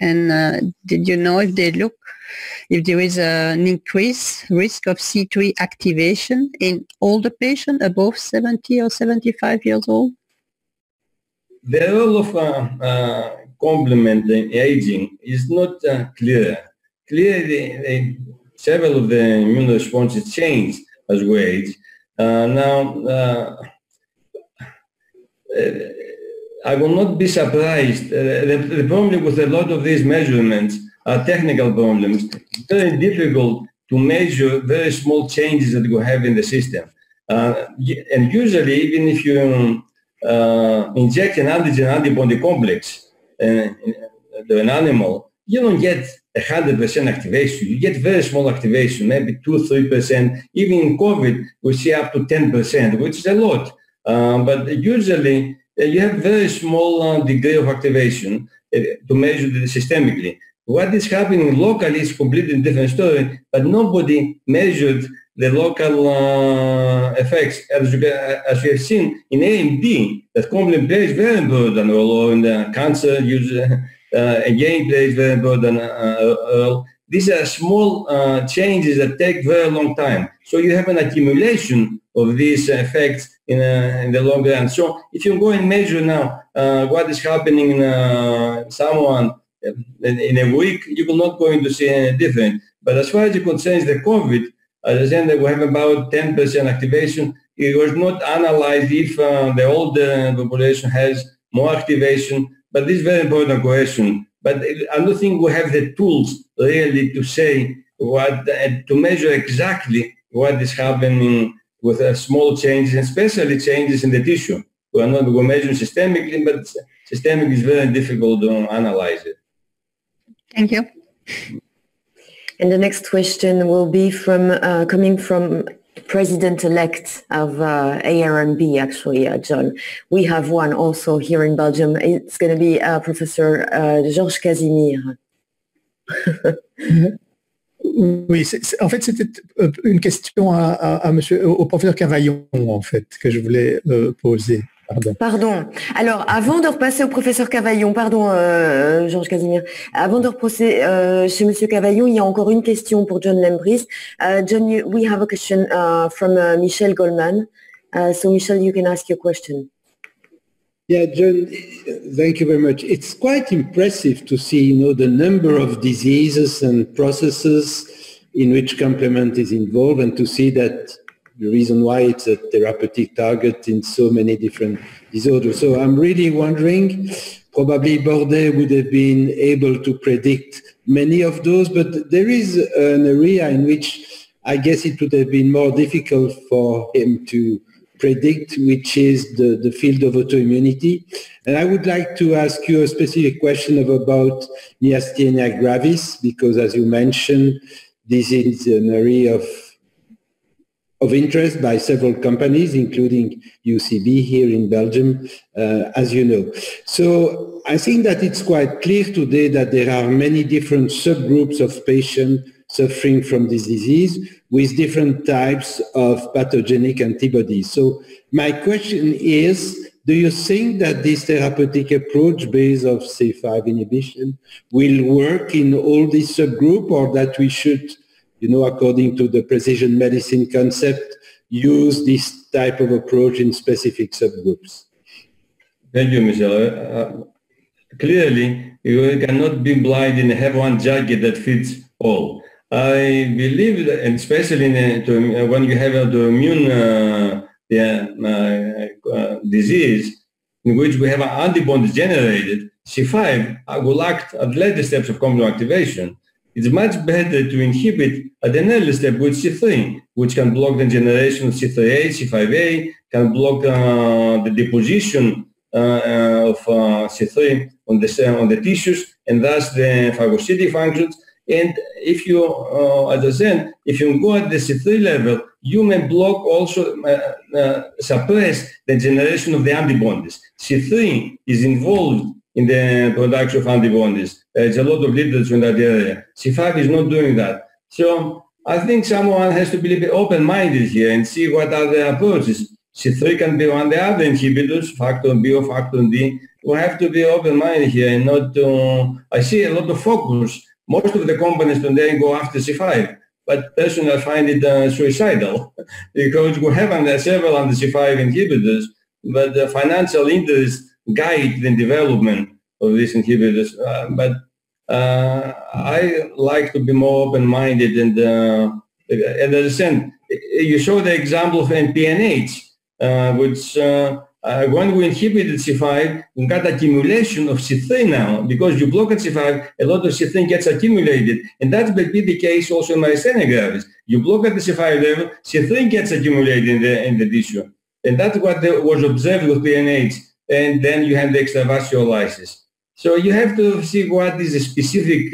And did you know if there is an increased risk of C3 activation in older patients above 70 or 75 years old? The role of complement in aging is not clear. Clearly, several of the immune responses change as we age. Now, I will not be surprised. The problem with a lot of these measurements are technical problems. It's very difficult to measure very small changes that we have in the system. And usually, even if you inject an antigen-antibody complex to an animal, you don't get 100% activation. You get very small activation, maybe 2-3%. Even in COVID, we see up to 10%, which is a lot. But usually, you have very small degree of activation to measure this systemically. What is happening locally is completely different story, but nobody measured the local effects. As we have seen in AMD, that complement plays very important role, or in the cancer again plays very important role. These are small changes that take very long time. So you have an accumulation of these effects in the long run. So if you go and measure now what is happening in someone in a week, you will not going to see any difference. But as far as it concerns the COVID, as I said, that we have about 10% activation. It was not analyzed if the older population has more activation, but this is a very important question. But I don't think we have the tools really to say what, to measure exactly what is happening with small changes, especially changes in the tissue. We are not going to measure systemically, but systemic is very difficult to analyze it. Thank you. And the next question will be coming from President-elect of ARMB, actually, John. We have one also here in Belgium. It's going to be Professor Georges Casimir. Oui, en fait, c'était une question au professeur Cavaillon, en fait, que je voulais poser. Pardon. Alors, avant de repasser au professeur Cavaillon, pardon, Georges Casimir, avant de repasser chez Monsieur Cavaillon, il y a encore une question pour John Lambris. John, we have a question from Michel Goldman. So, Michel, you can ask your question. Yeah, John, thank you very much. It's quite impressive to see, the number of diseases and processes in which complement is involved, and to see that the reason why it's a therapeutic target in so many different disorders. So I'm really wondering, probably Bordet would have been able to predict many of those, but there is an area in which I guess it would have been more difficult for him to predict, which is the field of autoimmunity. And I would like to ask you a specific question about myasthenia gravis, because as you mentioned, this is an area of interest by several companies, including UCB here in Belgium, as you know. So I think that it's quite clear today that there are many different subgroups of patients suffering from this disease with different types of pathogenic antibodies. So my question is, do you think that this therapeutic approach based on C5 inhibition will work in all these subgroups, or that we should, according to the precision medicine concept, use this type of approach in specific subgroups? Thank you, Michel. Clearly, you cannot be blind and have one jacket that fits all. I believe that, and especially when you have autoimmune disease, in which we have antibodies generated, C5 will act at later steps of complement activation. It's much better to inhibit at an early step with C3, which can block the generation of C3A, C5A, can block the deposition of C3 on the tissues, and thus the phagocytic functions. And if you, as I said, if you go at the C3 level, you may block also, suppress the generation of the antibodies. C3 is involved in the production of antibodies. There's a lot of literature in that area. C5 is not doing that. So I think someone has to be a bit open-minded here and see what are the approaches. C3 can be one of the other inhibitors, factor B or factor D. We have to be open-minded here and not to... I see a lot of focus. Most of the companies today go after C5, but personally I find it suicidal because we have several anti-C5 inhibitors, but the financial interests guide the development of these inhibitors. But I like to be more open-minded, and as I said, you show the example of NPNH, which when we inhibited C5, we got accumulation of C3 now. Because you block at C5, a lot of C3 gets accumulated. And that will be the case also in myasthenia gravis. You block at the C5 level, C3 gets accumulated in the tissue. And that's what was observed with PNH. And then you have the extravascular lysis. So you have to see what is a specific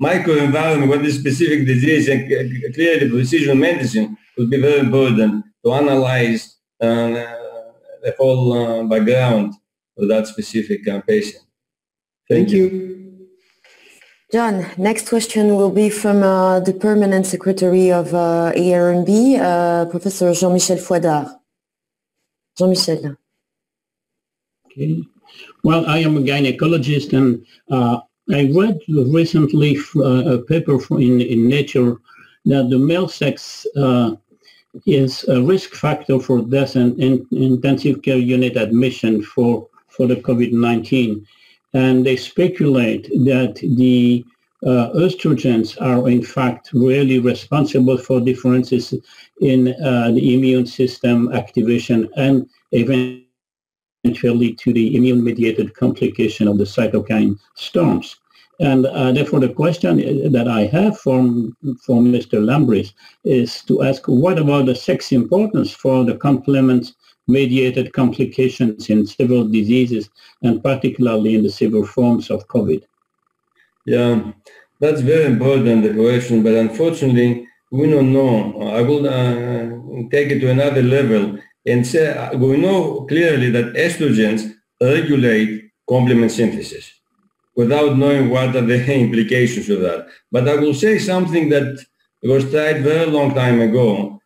microenvironment, what is specific disease, and clearly precision medicine would be very important to analyze the whole background of that specific patient. Thank you. John, next question will be from the Permanent Secretary of ARMB, Professor Jean-Michel Fouadard. Jean-Michel. Okay. Well, I am a gynecologist, and I read recently a paper in Nature that the male sex is a risk factor for death and intensive care unit admission for the COVID-19. And they speculate that the estrogens are in fact really responsible for differences in the immune system activation and eventually to the immune-mediated complication of the cytokine storms. And therefore, the question that I have for Mr. Lambris is to ask, what about the sex importance for the complement-mediated complications in several diseases, and particularly in the severe forms of COVID? Yeah, that's very important, the question, but unfortunately, we don't know. I will take it to another level and say we know clearly that estrogens regulate complement synthesis without knowing what are the implications of that. But I will say something that was tried very long time ago,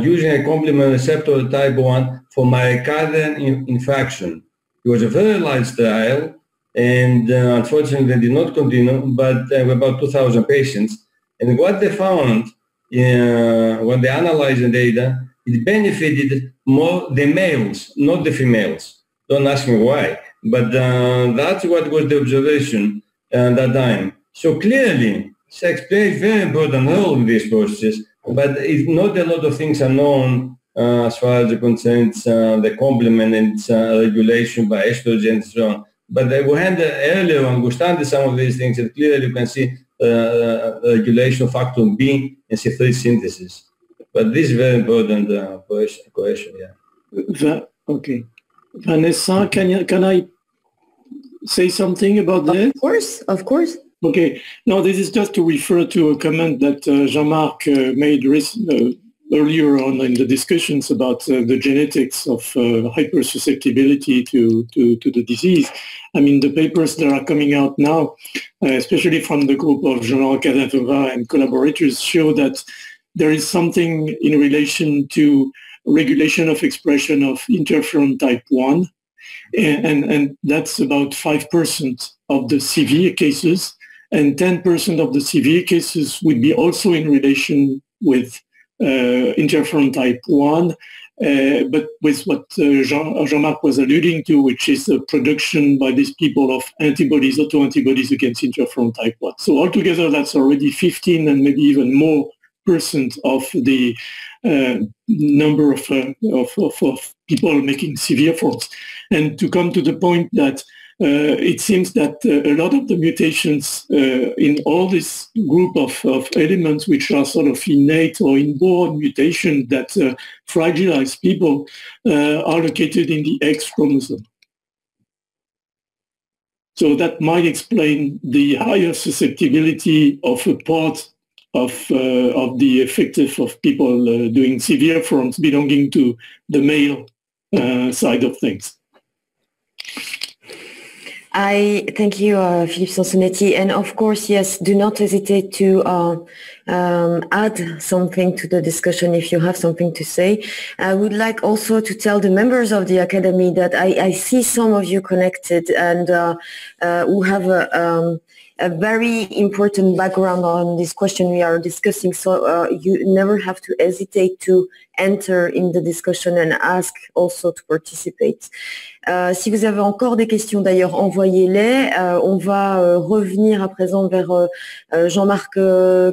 using a complement receptor type 1 for myocardial infarction. It was a very large trial, and unfortunately they did not continue, but about 2,000 patients. And what they found when they analyzed the data, it benefited more the males, not the females. Don't ask me why, but that's what was the observation at that time. So clearly, sex plays a very important role in this process, but not a lot of things are known as far as it concerns the complement and its regulation by estrogen and so on. But we had earlier on, we studied some of these things, and clearly you can see regulation of factor B and C3 synthesis. But this is very important question, yeah. Okay. Vanessa, can I say something about this? Of course. Okay. No, this is just to refer to a comment that Jean-Marc made earlier on in the discussions about the genetics of hypersusceptibility to the disease. I mean, the papers that are coming out now, especially from the group of Jean-Marc Cadavera and collaborators, show that there is something in relation to regulation of expression of interferon type 1, and that's about 5% of the severe cases, and 10% of the severe cases would be also in relation with interferon type 1, but with what Jean-Marc was alluding to, which is the production by these people of antibodies, autoantibodies against interferon type 1. So altogether, that's already 15 and maybe even more % of the number of people making severe forms. And to come to the point that it seems that a lot of the mutations in all this group of elements, which are sort of innate or inborn mutations that fragilize people, are located in the X chromosome. So that might explain the higher susceptibility of a part of the effective of people doing severe forms belonging to the male side of things. I thank you, Philippe Sansonetti. And of course, yes, do not hesitate to add something to the discussion if you have something to say. I would like also to tell the members of the Academy that I see some of you connected and who have a very important background on this question we are discussing. So you never have to hesitate to enter in the discussion and ask also to participate. Si vous avez encore des questions d'ailleurs, envoyez-les. On va revenir à présent vers Jean-Marc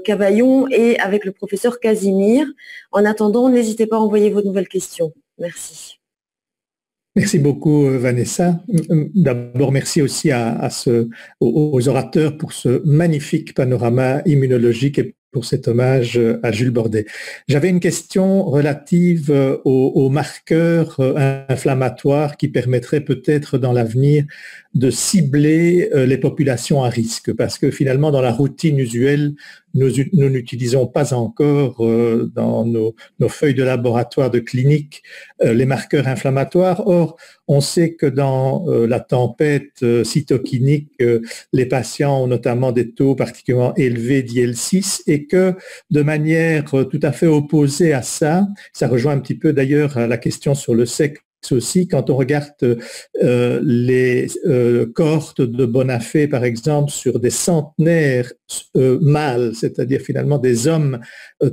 Cavaillon et avec le professeur Casimir. En attendant, n'hésitez pas à envoyer vos nouvelles questions. Merci. Merci beaucoup, Vanessa. D'abord, merci aussi aux orateurs pour ce magnifique panorama immunologique et pour cet hommage à Jules Bordet. J'avais une question relative aux marqueurs inflammatoires qui permettraient peut-être dans l'avenir de cibler les populations à risque, parce que finalement, dans la routine usuelle, nous n'utilisons pas encore dans nos feuilles de laboratoire de clinique les marqueurs inflammatoires. Or, on sait que dans la tempête cytokinique, les patients ont notamment des taux particulièrement élevés d'IL-6 et que de manière tout à fait opposée à ça rejoint un petit peu d'ailleurs à la question sur le sexe aussi, quand on regarde les cohortes de Bonafé, par exemple, sur des centenaires mâles, c'est-à-dire finalement des hommes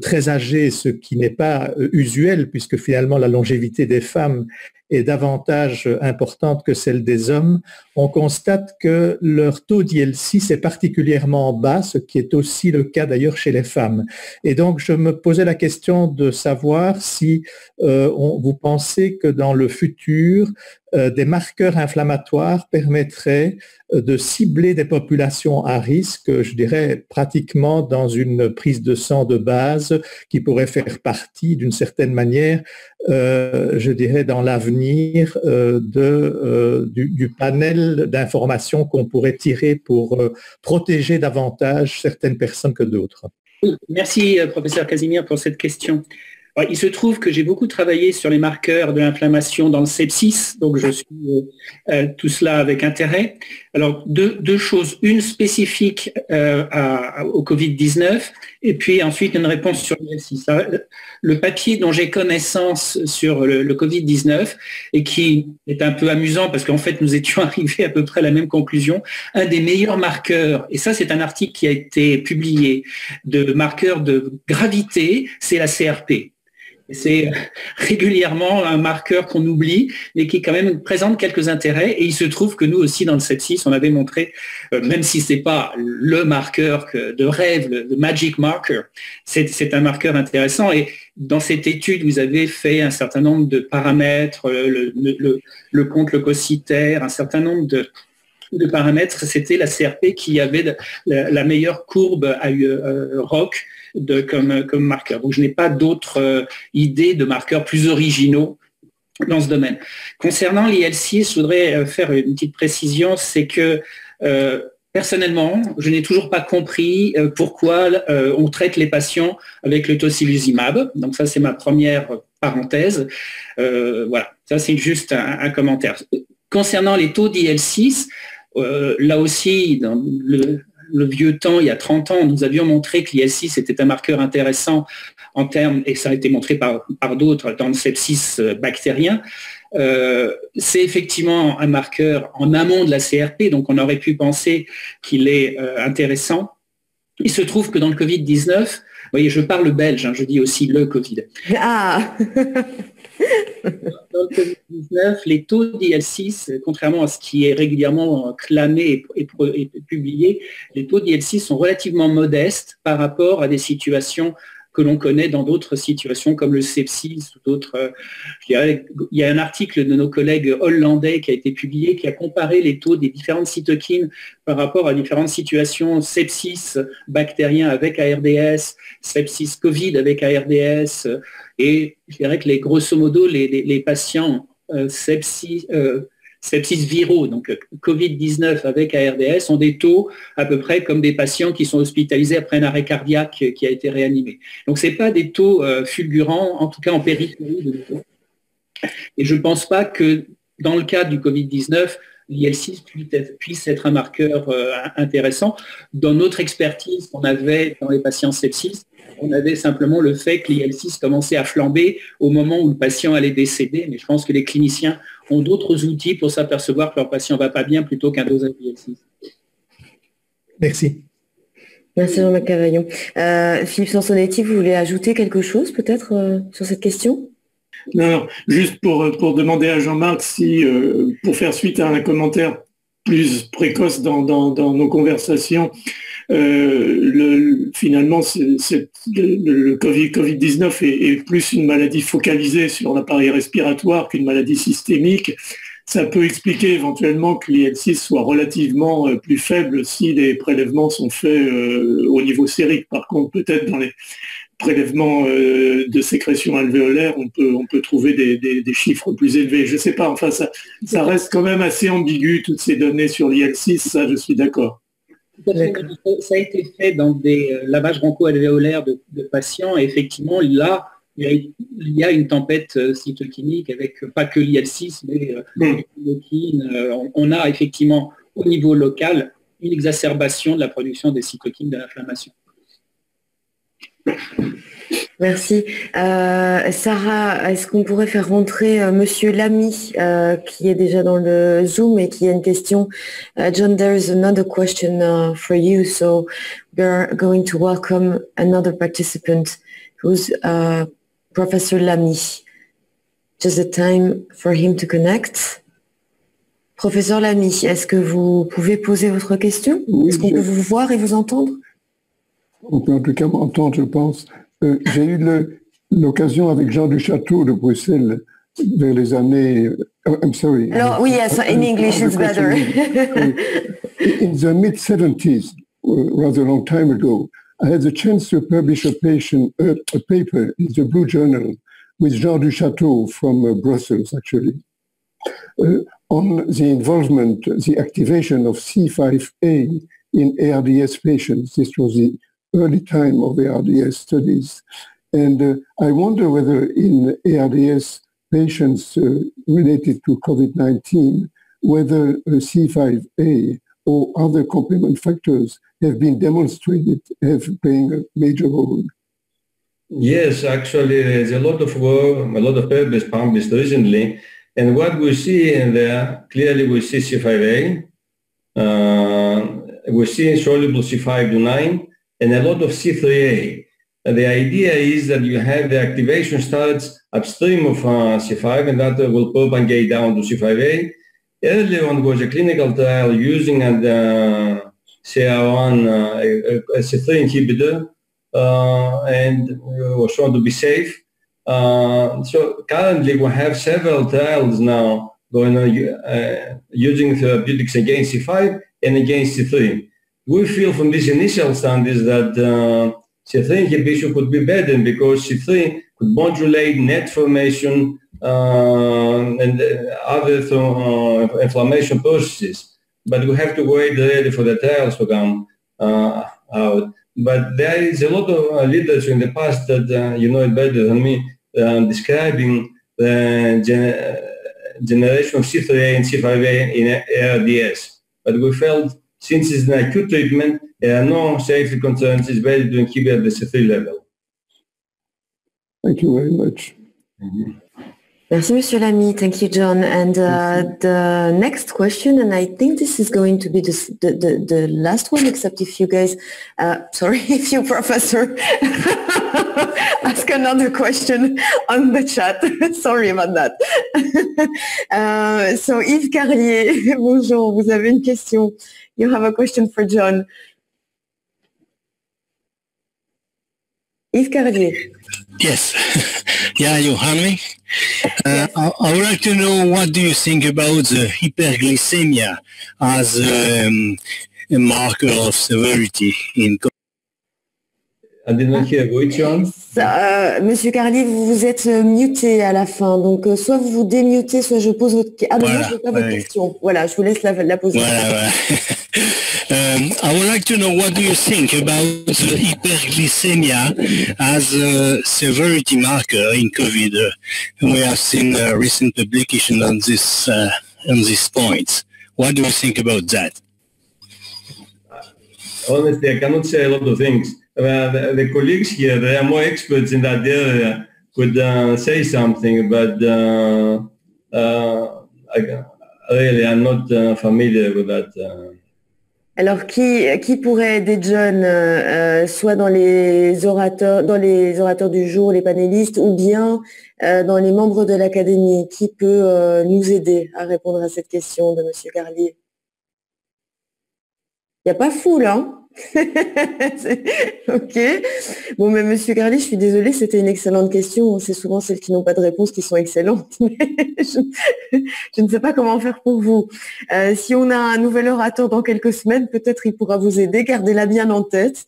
très âgés, ce qui n'est pas usuel, puisque finalement la longévité des femmes est davantage importante que celle des hommes, on constate que leur taux d'IL-6 est particulièrement bas, ce qui est aussi le cas d'ailleurs chez les femmes. Et donc, je me posais la question de savoir si vous pensez que dans le futur, des marqueurs inflammatoires permettraient de cibler des populations à risque, je dirais pratiquement dans une prise de sang de base qui pourrait faire partie d'une certaine manière, je dirais dans l'avenir, du panel d'informations qu'on pourrait tirer pour protéger davantage certaines personnes que d'autres. Oui, merci professeur Casimir pour cette question. Il se trouve que j'ai beaucoup travaillé sur les marqueurs de l'inflammation dans le sepsis, donc je suis tout cela avec intérêt. Alors, deux choses, une spécifique au Covid-19 et puis ensuite une réponse sur l'IL6. Le papier dont j'ai connaissance sur le Covid-19 et qui est un peu amusant parce qu'en fait, nous étions arrivés à peu près à la même conclusion, un des meilleurs marqueurs, et ça c'est un article qui a été publié, de marqueurs de gravité, c'est la CRP. C'est régulièrement un marqueur qu'on oublie, mais qui quand même présente quelques intérêts. Et il se trouve que nous aussi, dans le sepsis, on avait montré, même si c'est pas le marqueur de rêve, le magic marker, c'est un marqueur intéressant. Et dans cette étude, vous avez fait un certain nombre de paramètres, le compte leucocytaire, un certain nombre de paramètres. C'était la CRP qui avait la meilleure courbe à ROC comme marqueur. Donc, je n'ai pas d'autres idées de marqueurs plus originaux dans ce domaine. Concernant l'IL6, je voudrais faire une petite précision, c'est que personnellement, je n'ai toujours pas compris pourquoi on traite les patients avec le tocilizumab. Donc ça, c'est ma première parenthèse. Voilà, ça c'est juste un commentaire. Concernant les taux d'IL6, là aussi, dans le vieux temps, il y a 30 ans, nous avions montré que l'IL6 était un marqueur intéressant en termes, et ça a été montré par d'autres dans le sepsis bactérien. C'est effectivement un marqueur en amont de la CRP, donc on aurait pu penser qu'il est intéressant. Il se trouve que dans le Covid-19, vous voyez, je parle belge, hein, je dis aussi le Covid. Ah. Dans le Covid-19, les taux d'IL6, contrairement à ce qui est régulièrement clamé et publié, les taux d'IL6 sont relativement modestes par rapport à des situations que l'on connaît dans d'autres situations comme le sepsis ou d'autres. Il y a un article de nos collègues hollandais qui a été publié qui a comparé les taux des différentes cytokines par rapport à différentes situations, sepsis bactérien avec ARDS, sepsis Covid avec ARDS, et je dirais que grosso modo, les patients sepsis viraux, donc Covid-19 avec ARDS, ont des taux à peu près comme des patients qui sont hospitalisés après un arrêt cardiaque qui a été réanimé. Donc, ce n'est pas des taux fulgurants, en tout cas en périphérie de taux. Et je ne pense pas que dans le cas du Covid-19, l'IL6 puisse être un marqueur intéressant. Dans notre expertise qu'on avait dans les patients sepsis, on avait simplement le fait que l'IL6 commençait à flamber au moment où le patient allait décéder, mais je pense que les cliniciens ont d'autres outils pour s'apercevoir que leur patient ne va pas bien plutôt qu'un dosage d'IL6. Merci. Merci Jean-Marc Cavaillon. Philippe Sansonetti, vous voulez ajouter quelque chose peut-être sur cette question ? Non, juste pour demander à Jean-Marc si, pour faire suite à un commentaire plus précoce dans nos conversations, finalement, le Covid-19 est plus une maladie focalisée sur l'appareil respiratoire qu'une maladie systémique. Ça peut expliquer éventuellement que l'IL6 soit relativement plus faible si les prélèvements sont faits au niveau sérique. Par contre, peut-être dans les prélèvements de sécrétion alvéolaire, on peut trouver des chiffres plus élevés. Je ne sais pas, enfin, ça reste quand même assez ambigu, toutes ces données sur l'IL6, ça, je suis d'accord. Ça a été fait dans des lavages broncho-alvéolaires de patients, et effectivement, là, il y a une tempête cytokinique avec pas que l'IL6, mais les cytokines. On a effectivement, au niveau local, une exacerbation de la production des cytokines de l'inflammation. Merci. Sarah, est-ce qu'on pourrait faire rentrer Monsieur Lamy, qui est déjà dans le Zoom et qui a une question? John, there is another question for you, so we're going to welcome another participant who's Professor Lamy. Just a time for him to connect. Professeur Lamy, est-ce que vous pouvez poser votre question? Oui, est-ce qu'on peut vous voir et vous entendre? On peut en tout cas m'entendre, je pense. J'ai eu l'occasion avec Jean Duchâteau de Bruxelles vers les années... I'm sorry. Alors, oui, yes, in English it's better. In the mid-70s, rather long time ago, I had the chance to publish a paper in the Blue Journal with Jean Duchâteau from Brussels, actually, on the involvement, the activation of C5a in ARDS patients. This was the early time of ARDS studies. And I wonder whether in ARDS patients related to COVID-19, whether C5a or other complement factors have been demonstrated have playing a major role. Yes, actually, there's a lot of work, a lot of papers published recently, and what we see in there, clearly we see C5a, we see soluble C5 and a lot of C3a. The idea is that you have the activation starts upstream of C5 and that will propagate down to C5a. Earlier on was a clinical trial using CR1, a C3 inhibitor, and was shown to be safe. So currently we have several trials now going on using therapeutics against C5 and against C3. We feel from these initial studies that C3 inhibition could be better because C3 could modulate net formation and other inflammation processes. But we have to wait really for the trials to come out. But there is a lot of literature in the past that you know it better than me, describing the generation of C3a and C5a in ARDS. But we felt since it's an acute treatment, there are no safety concerns. It's better to inhibit at the C3 level. Thank you very much. Mm-hmm. Merci, Monsieur Lamy. Thank you, John. And the next question, and I think this is going to be the last one, except if you guys, sorry, if you, Professor, ask another question on the chat. Sorry about that. So Yves Carlier, bonjour, vous avez une question. You have a question for John. Yves Carlier. Yes. Yeah, you hear me? I would like to know, what do you think about the hyperglycemia as a marker of severity in COVID? I did not hear which one. Monsieur Carlier, vous vous êtes muté à la fin, donc soit vous vous démutez, soit je pose votre question. Ah, mais moi, je veux pas votre question. Voilà, je vous laisse la poser. Voilà. I would like to know, what do you think about the hyperglycemia as a severity marker in COVID? We have seen a recent publication on this point. What do you think about that? Honestly, I cannot say a lot of things. The colleagues here, they are more experts in that area, could say something, but I'm not familiar with that. Alors, qui pourrait aider John, soit dans les orateurs du jour, les panélistes, ou bien dans les membres de l'académie? Qui peut nous aider à répondre à cette question de Monsieur Carlier? Il n'y a pas foule, hein? Ok. Bon, mais Monsieur Carlier, je suis désolée, c'était une excellente question. C'est souvent celles qui n'ont pas de réponse qui sont excellentes. Mais je ne sais pas comment faire pour vous. Si on a un nouvel orateur dans quelques semaines, peut-être il pourra vous aider. Gardez-la bien en tête.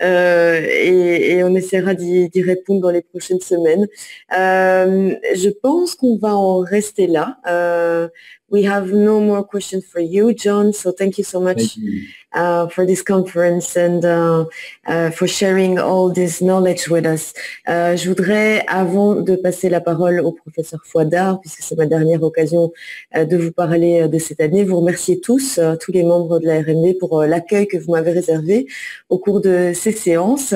Et on essaiera d'y répondre dans les prochaines semaines. Je pense qu'on va en rester là. We have no more questions for you, John. So thank you so much for this conference and for sharing all this knowledge with us. Je voudrais, avant de passer la parole au professeur Fouadard, puisque c'est ma dernière occasion de vous parler de cette année, vous remercier tous les membres de la RMD pour l'accueil que vous m'avez réservé au cours de ces séances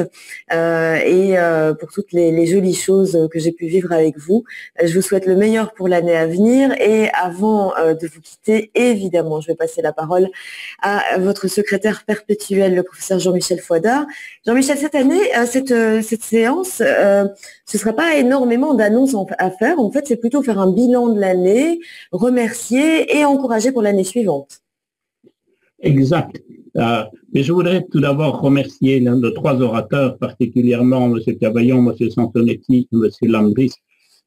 et pour toutes les jolies choses que j'ai pu vivre avec vous. Je vous souhaite le meilleur pour l'année à venir et avant de vous quitter, évidemment, je vais passer la parole à votre secrétaire perpétuel, le professeur Jean-Michel Fouadard. Jean-Michel, cette année, cette séance, ce ne sera pas énormément d'annonces à faire. En fait, c'est plutôt faire un bilan de l'année, remercier et encourager pour l'année suivante. Exact. Mais je voudrais tout d'abord remercier l'un de trois orateurs, particulièrement M. Cavaillon, M. Sansonetti et M. Lambris,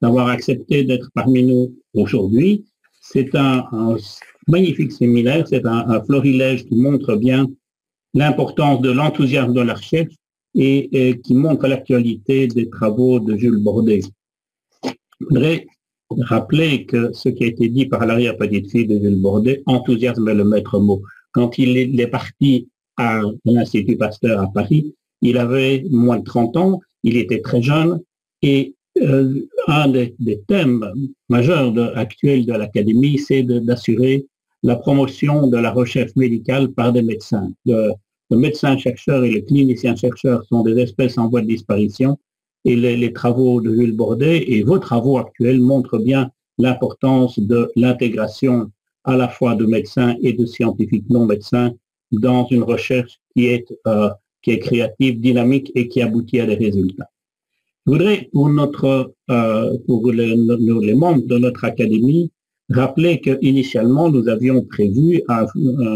d'avoir accepté d'être parmi nous aujourd'hui. C'est un magnifique séminaire, c'est un florilège qui montre bien l'importance de l'enthousiasme de la recherche et qui montre l'actualité des travaux de Jules Bordet. Je voudrais rappeler que ce qui a été dit par l'arrière-petite-fille de Jules Bordet, enthousiasme est le maître mot. Quand il est parti à l'Institut Pasteur à Paris, il avait moins de 30 ans, il était très jeune et un des thèmes majeurs actuels de l'Académie, c'est d'assurer la promotion de la recherche médicale par des médecins. Le médecin-chercheur et le clinicien-chercheur sont des espèces en voie de disparition et les travaux de Jules Bordet et vos travaux actuels montrent bien l'importance de l'intégration à la fois de médecins et de scientifiques non médecins dans une recherche qui est créative, dynamique et qui aboutit à des résultats. Je voudrais, pour les membres de notre académie, rappeler qu'initialement, nous avions prévu un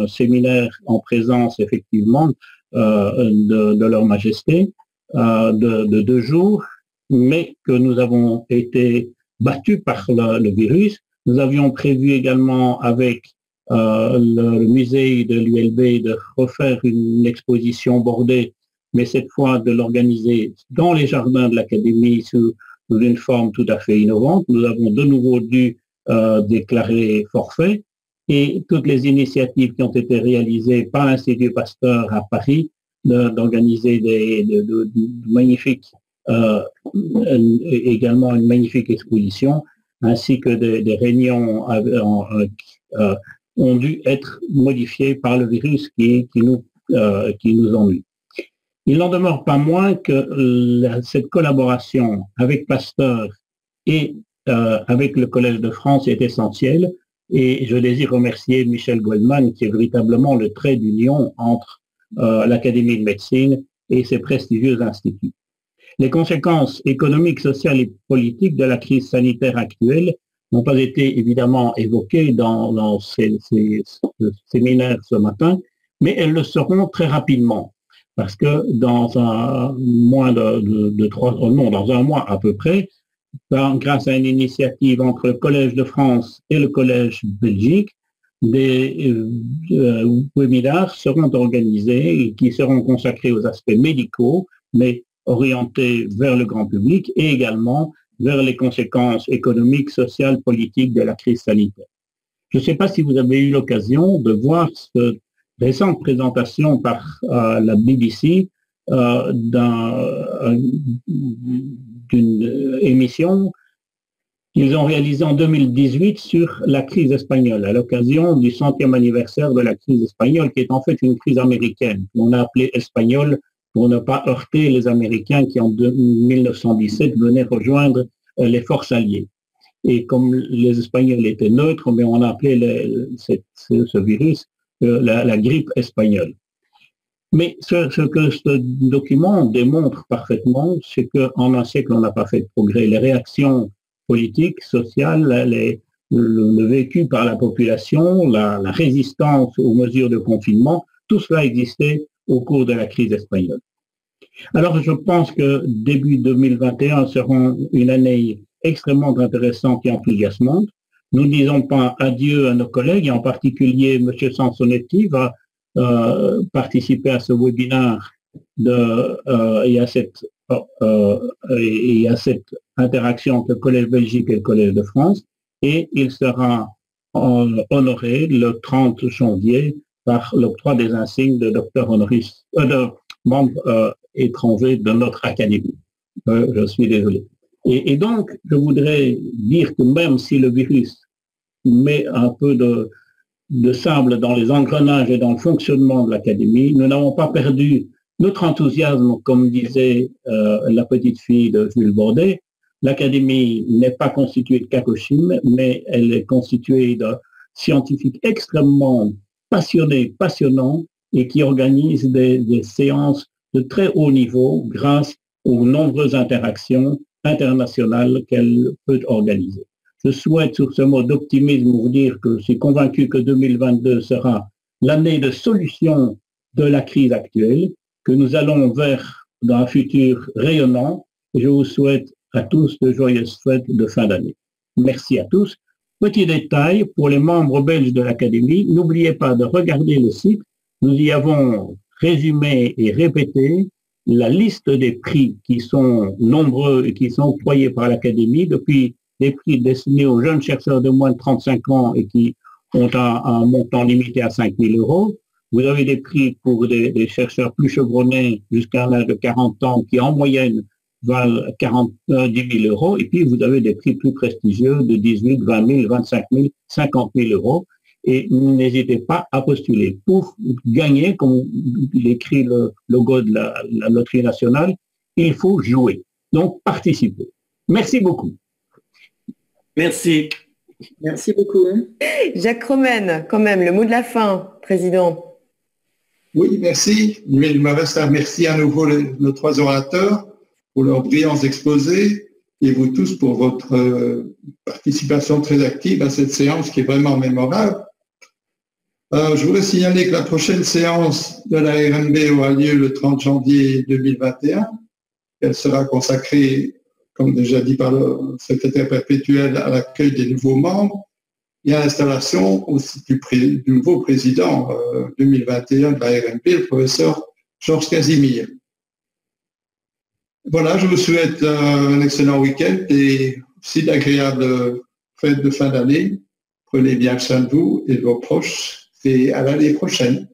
séminaire en présence, effectivement, de Leur Majesté, de 2 jours, mais que nous avons été battus par le virus. Nous avions prévu également avec le musée de l'ULB de refaire une exposition Bordet, mais cette fois de l'organiser dans les jardins de l'Académie sous une forme tout à fait innovante. Nous avons de nouveau dû déclarer forfait et toutes les initiatives qui ont été réalisées par l'Institut Pasteur à Paris d'organiser de magnifiques, également une magnifique exposition, ainsi que des réunions ont dû être modifiées par le virus qui nous ennuie. Il n'en demeure pas moins que cette collaboration avec Pasteur et avec le Collège de France est essentielle et je désire remercier Michel Goldman qui est véritablement le trait d'union entre l'Académie de médecine et ces prestigieux instituts. Les conséquences économiques, sociales et politiques de la crise sanitaire actuelle n'ont pas été évidemment évoquées dans ces séminaires ce matin, mais elles le seront très rapidement. Parce que dans un mois dans un mois à peu près, grâce à une initiative entre le Collège de France et le Collège Belgique, des webinars seront organisés et qui seront consacrés aux aspects médicaux, mais orientés vers le grand public et également vers les conséquences économiques, sociales, politiques de la crise sanitaire. Je ne sais pas si vous avez eu l'occasion de voir cette récente présentation par la BBC d'une émission qu'ils ont réalisée en 2018 sur la crise espagnole, à l'occasion du 100e anniversaire de la crise espagnole, qui est en fait une crise américaine, qu'on a appelée espagnole pour ne pas heurter les Américains qui en 1917 venaient rejoindre les forces alliées. Et comme les Espagnols étaient neutres, mais on a appelé ce virus la grippe espagnole. Mais ce que ce document démontre parfaitement, c'est qu'en un siècle, on n'a pas fait de progrès. Les réactions politiques, sociales, le vécu par la population, la résistance aux mesures de confinement, tout cela existait au cours de la crise espagnole. Alors, je pense que début 2021 sera une année extrêmement intéressante et enthousiasmante. Nous ne disons pas adieu à nos collègues, et en particulier M. Sansonetti va participer à ce webinaire et à cette interaction entre le Collège Belgique et le Collège de France, et il sera honoré le 30 janvier par l'octroi des insignes de docteur honoris, de membre étranger de notre académie. Je suis désolé. Et donc, je voudrais dire que même si le virus met un peu de sable dans les engrenages et dans le fonctionnement de l'académie, nous n'avons pas perdu notre enthousiasme, comme disait la petite fille de Jules Bordet. L'académie n'est pas constituée de cacochines, mais elle est constituée de scientifiques extrêmement passionnés, passionnants, et qui organisent des séances de très haut niveau grâce aux nombreuses interactions internationales qu'elle peut organiser. Je souhaite, sur ce mot d'optimisme, vous dire que je suis convaincu que 2022 sera l'année de solution de la crise actuelle, que nous allons vers un futur rayonnant. Je vous souhaite à tous de joyeuses fêtes de fin d'année. Merci à tous. Petit détail, pour les membres belges de l'Académie, n'oubliez pas de regarder le site. Nous y avons résumé et répété la liste des prix qui sont nombreux et qui sont octroyés par l'Académie, depuis des prix destinés aux jeunes chercheurs de moins de 35 ans et qui ont un montant limité à 5 000 euros. Vous avez des prix pour des chercheurs plus chevronnés jusqu'à l'âge de 40 ans qui, en moyenne, valent 10 000 euros. Et puis, vous avez des prix plus prestigieux de 18 000, 20 000, 25 000, 50 000 euros. Et n'hésitez pas à postuler. Pour gagner, comme l'écrit le logo de la Loterie nationale, il faut jouer. Donc, participez. Merci beaucoup. Merci. Merci beaucoup. Jacques Romaine, quand même, le mot de la fin, Président. Oui, merci. Il me reste à remercier à nouveau nos trois orateurs pour leurs brillants exposés et vous tous pour votre participation très active à cette séance qui est vraiment mémorable. Je voudrais signaler que la prochaine séance de la RMB aura lieu le 30 janvier 2021. Elle sera consacrée, comme déjà dit par le secrétaire perpétuel, à l'accueil des nouveaux membres et à l'installation aussi du nouveau président 2021 de la RMB, le professeur Georges Casimir. Voilà, je vous souhaite un excellent week-end et aussi d'agréables fêtes de fin d'année. Prenez bien soin de vous et de vos proches et à l'année prochaine.